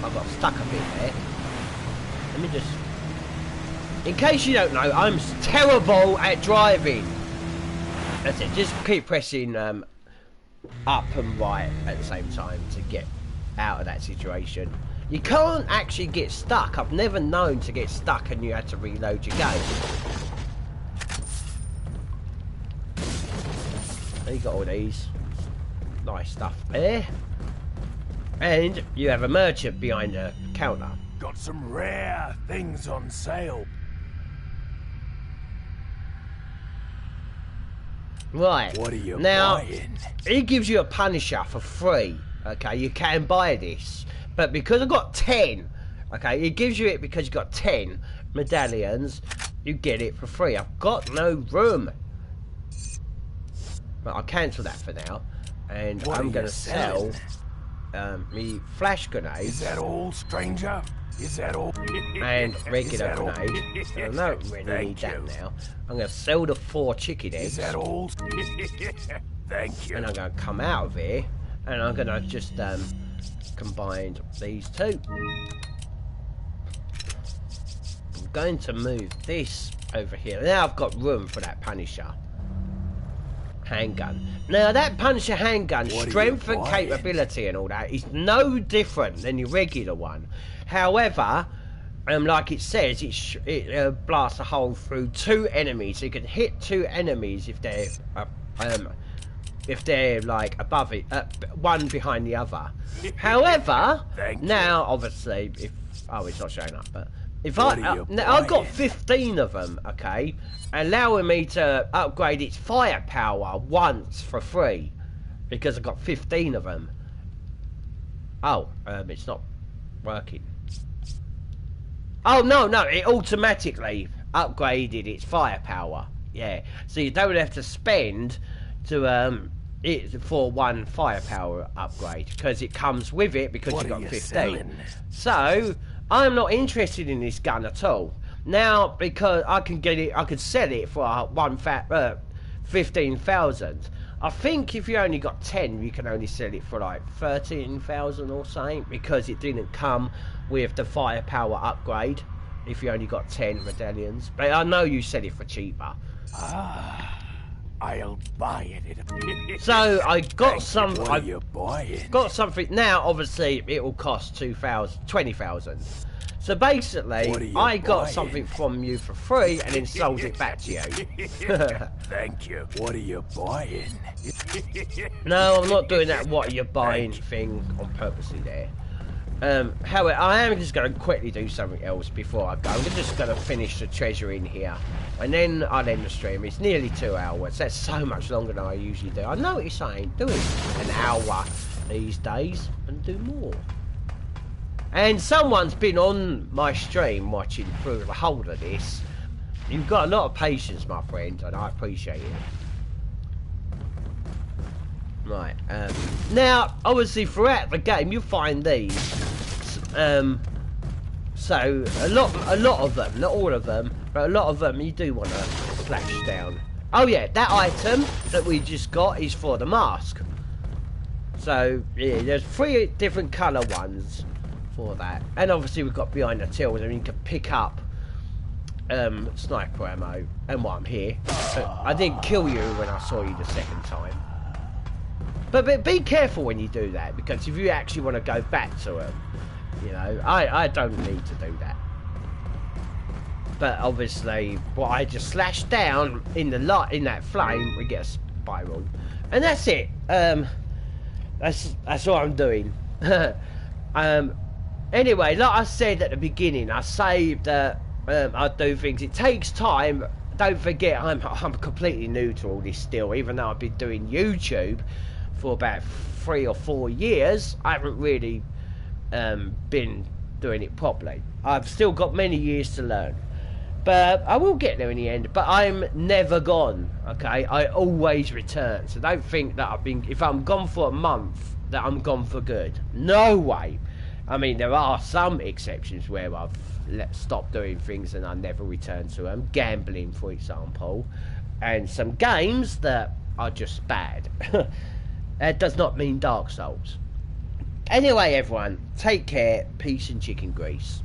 [SPEAKER 1] I got stuck a bit there. Let me just... In case you don't know, I'm terrible at driving. That's it. Just keep pressing up and right at the same time to get out of that situation. You can't actually get stuck. I've never known to get stuck and you had to reload your game. You got all these. Nice stuff there. And you have a merchant behind the counter.
[SPEAKER 2] Got some rare things on sale.
[SPEAKER 1] Right.
[SPEAKER 2] What are you
[SPEAKER 1] now,
[SPEAKER 2] buying?
[SPEAKER 1] He gives you a Punisher for free. Okay, you can buy this. But because I've got 10, okay, he gives you it because you've got 10 medallions, you get it for free. I've got no room. But I'll cancel that for now. And
[SPEAKER 2] What
[SPEAKER 1] I'm
[SPEAKER 2] are
[SPEAKER 1] going
[SPEAKER 2] you
[SPEAKER 1] to sell
[SPEAKER 2] selling?
[SPEAKER 1] me flash grenades.
[SPEAKER 2] Is that all, stranger? Is that all?
[SPEAKER 1] And regular
[SPEAKER 2] Is that all?
[SPEAKER 1] grenades. I don't really need
[SPEAKER 2] Thank
[SPEAKER 1] that
[SPEAKER 2] you.
[SPEAKER 1] now. I'm going to sell the 4 chicken eggs.
[SPEAKER 2] Is that all? Thank you.
[SPEAKER 1] And I'm going to come out of here. And I'm going to just combine these two. I'm going to move this over here. Now I've got room for that Punisher handgun. Now that Punisher handgun,
[SPEAKER 2] What are
[SPEAKER 1] strength
[SPEAKER 2] you
[SPEAKER 1] and
[SPEAKER 2] buying?
[SPEAKER 1] capability and all that is no different than your regular one. However, like it says, it blasts a hole through 2 enemies. So you can hit 2 enemies if they're like above it, one behind the other. However, now obviously, if it's not showing up, but if
[SPEAKER 2] What
[SPEAKER 1] I
[SPEAKER 2] are you
[SPEAKER 1] now I've got
[SPEAKER 2] buying?
[SPEAKER 1] 15 of them, okay, allowing me to upgrade its firepower once for free because I've got 15 of them. Oh, it's not working. Oh no, it automatically upgraded its firepower. Yeah, so you don't have to spend to it for one firepower upgrade because it comes with it because
[SPEAKER 2] What
[SPEAKER 1] you've
[SPEAKER 2] are
[SPEAKER 1] got
[SPEAKER 2] you
[SPEAKER 1] 15.
[SPEAKER 2] selling?
[SPEAKER 1] So I'm not interested in this gun at all now because I can get it. I could sell it for 15,000. I think if you only got 10, you can only sell it for like 13,000 or something because it didn't come with the firepower upgrade. If you only got 10 medallions, but I know you sell it for cheaper.
[SPEAKER 2] I'll buy it.
[SPEAKER 1] So I got some.
[SPEAKER 2] What
[SPEAKER 1] I
[SPEAKER 2] are you buying?
[SPEAKER 1] got something now. Obviously, it will cost 20,000. So basically,
[SPEAKER 2] What are you
[SPEAKER 1] I got
[SPEAKER 2] buying?
[SPEAKER 1] something from you for free and then sold it back to you.
[SPEAKER 2] Thank you. What are you buying?
[SPEAKER 1] No, I'm not doing that. What are you buying thing on purposely there. However, I am just going to quickly do something else before I go. I'm just going to finish the treasure in here, and then I'll end the stream. It's nearly 2 hours. That's so much longer than I usually do. I notice I ain't doing an hour these days, and do more. And someone's been on my stream watching through the whole of this. You've got a lot of patience, my friend, and I appreciate it. Right, now, obviously, throughout the game, you'll find these. So, a lot of them, not all of them, but a lot of them you do want to slash down. Oh yeah, that item that we just got is for the mask. So, yeah, there's 3 different colour ones for that. And obviously we've got behind the tills, and you can pick up sniper ammo, and while I'm here. I didn't kill you when I saw you the second time. But be careful when you do that, because if you actually want to go back to them, you know, I don't need to do that. but obviously, what I just slash down in the light in that flame, we get a spiral, and that's it. That's what I'm doing. Anyway, like I said at the beginning, I say that I do things. It takes time. Don't forget, I'm completely new to all this still. Even though I've been doing YouTube for about 3 or 4 years, I haven't really been doing it properly. I've still got many years to learn, but I will get there in the end. But I'm never gone, okay? I always return. So don't think that if I'm gone for a month, that I'm gone for good. No way. I mean, there are some exceptions where I've stopped doing things and I never return to them. Gambling, for example, and some games that are just bad. That does not mean Dark Souls. Anyway, everyone, take care, peace and chicken grease.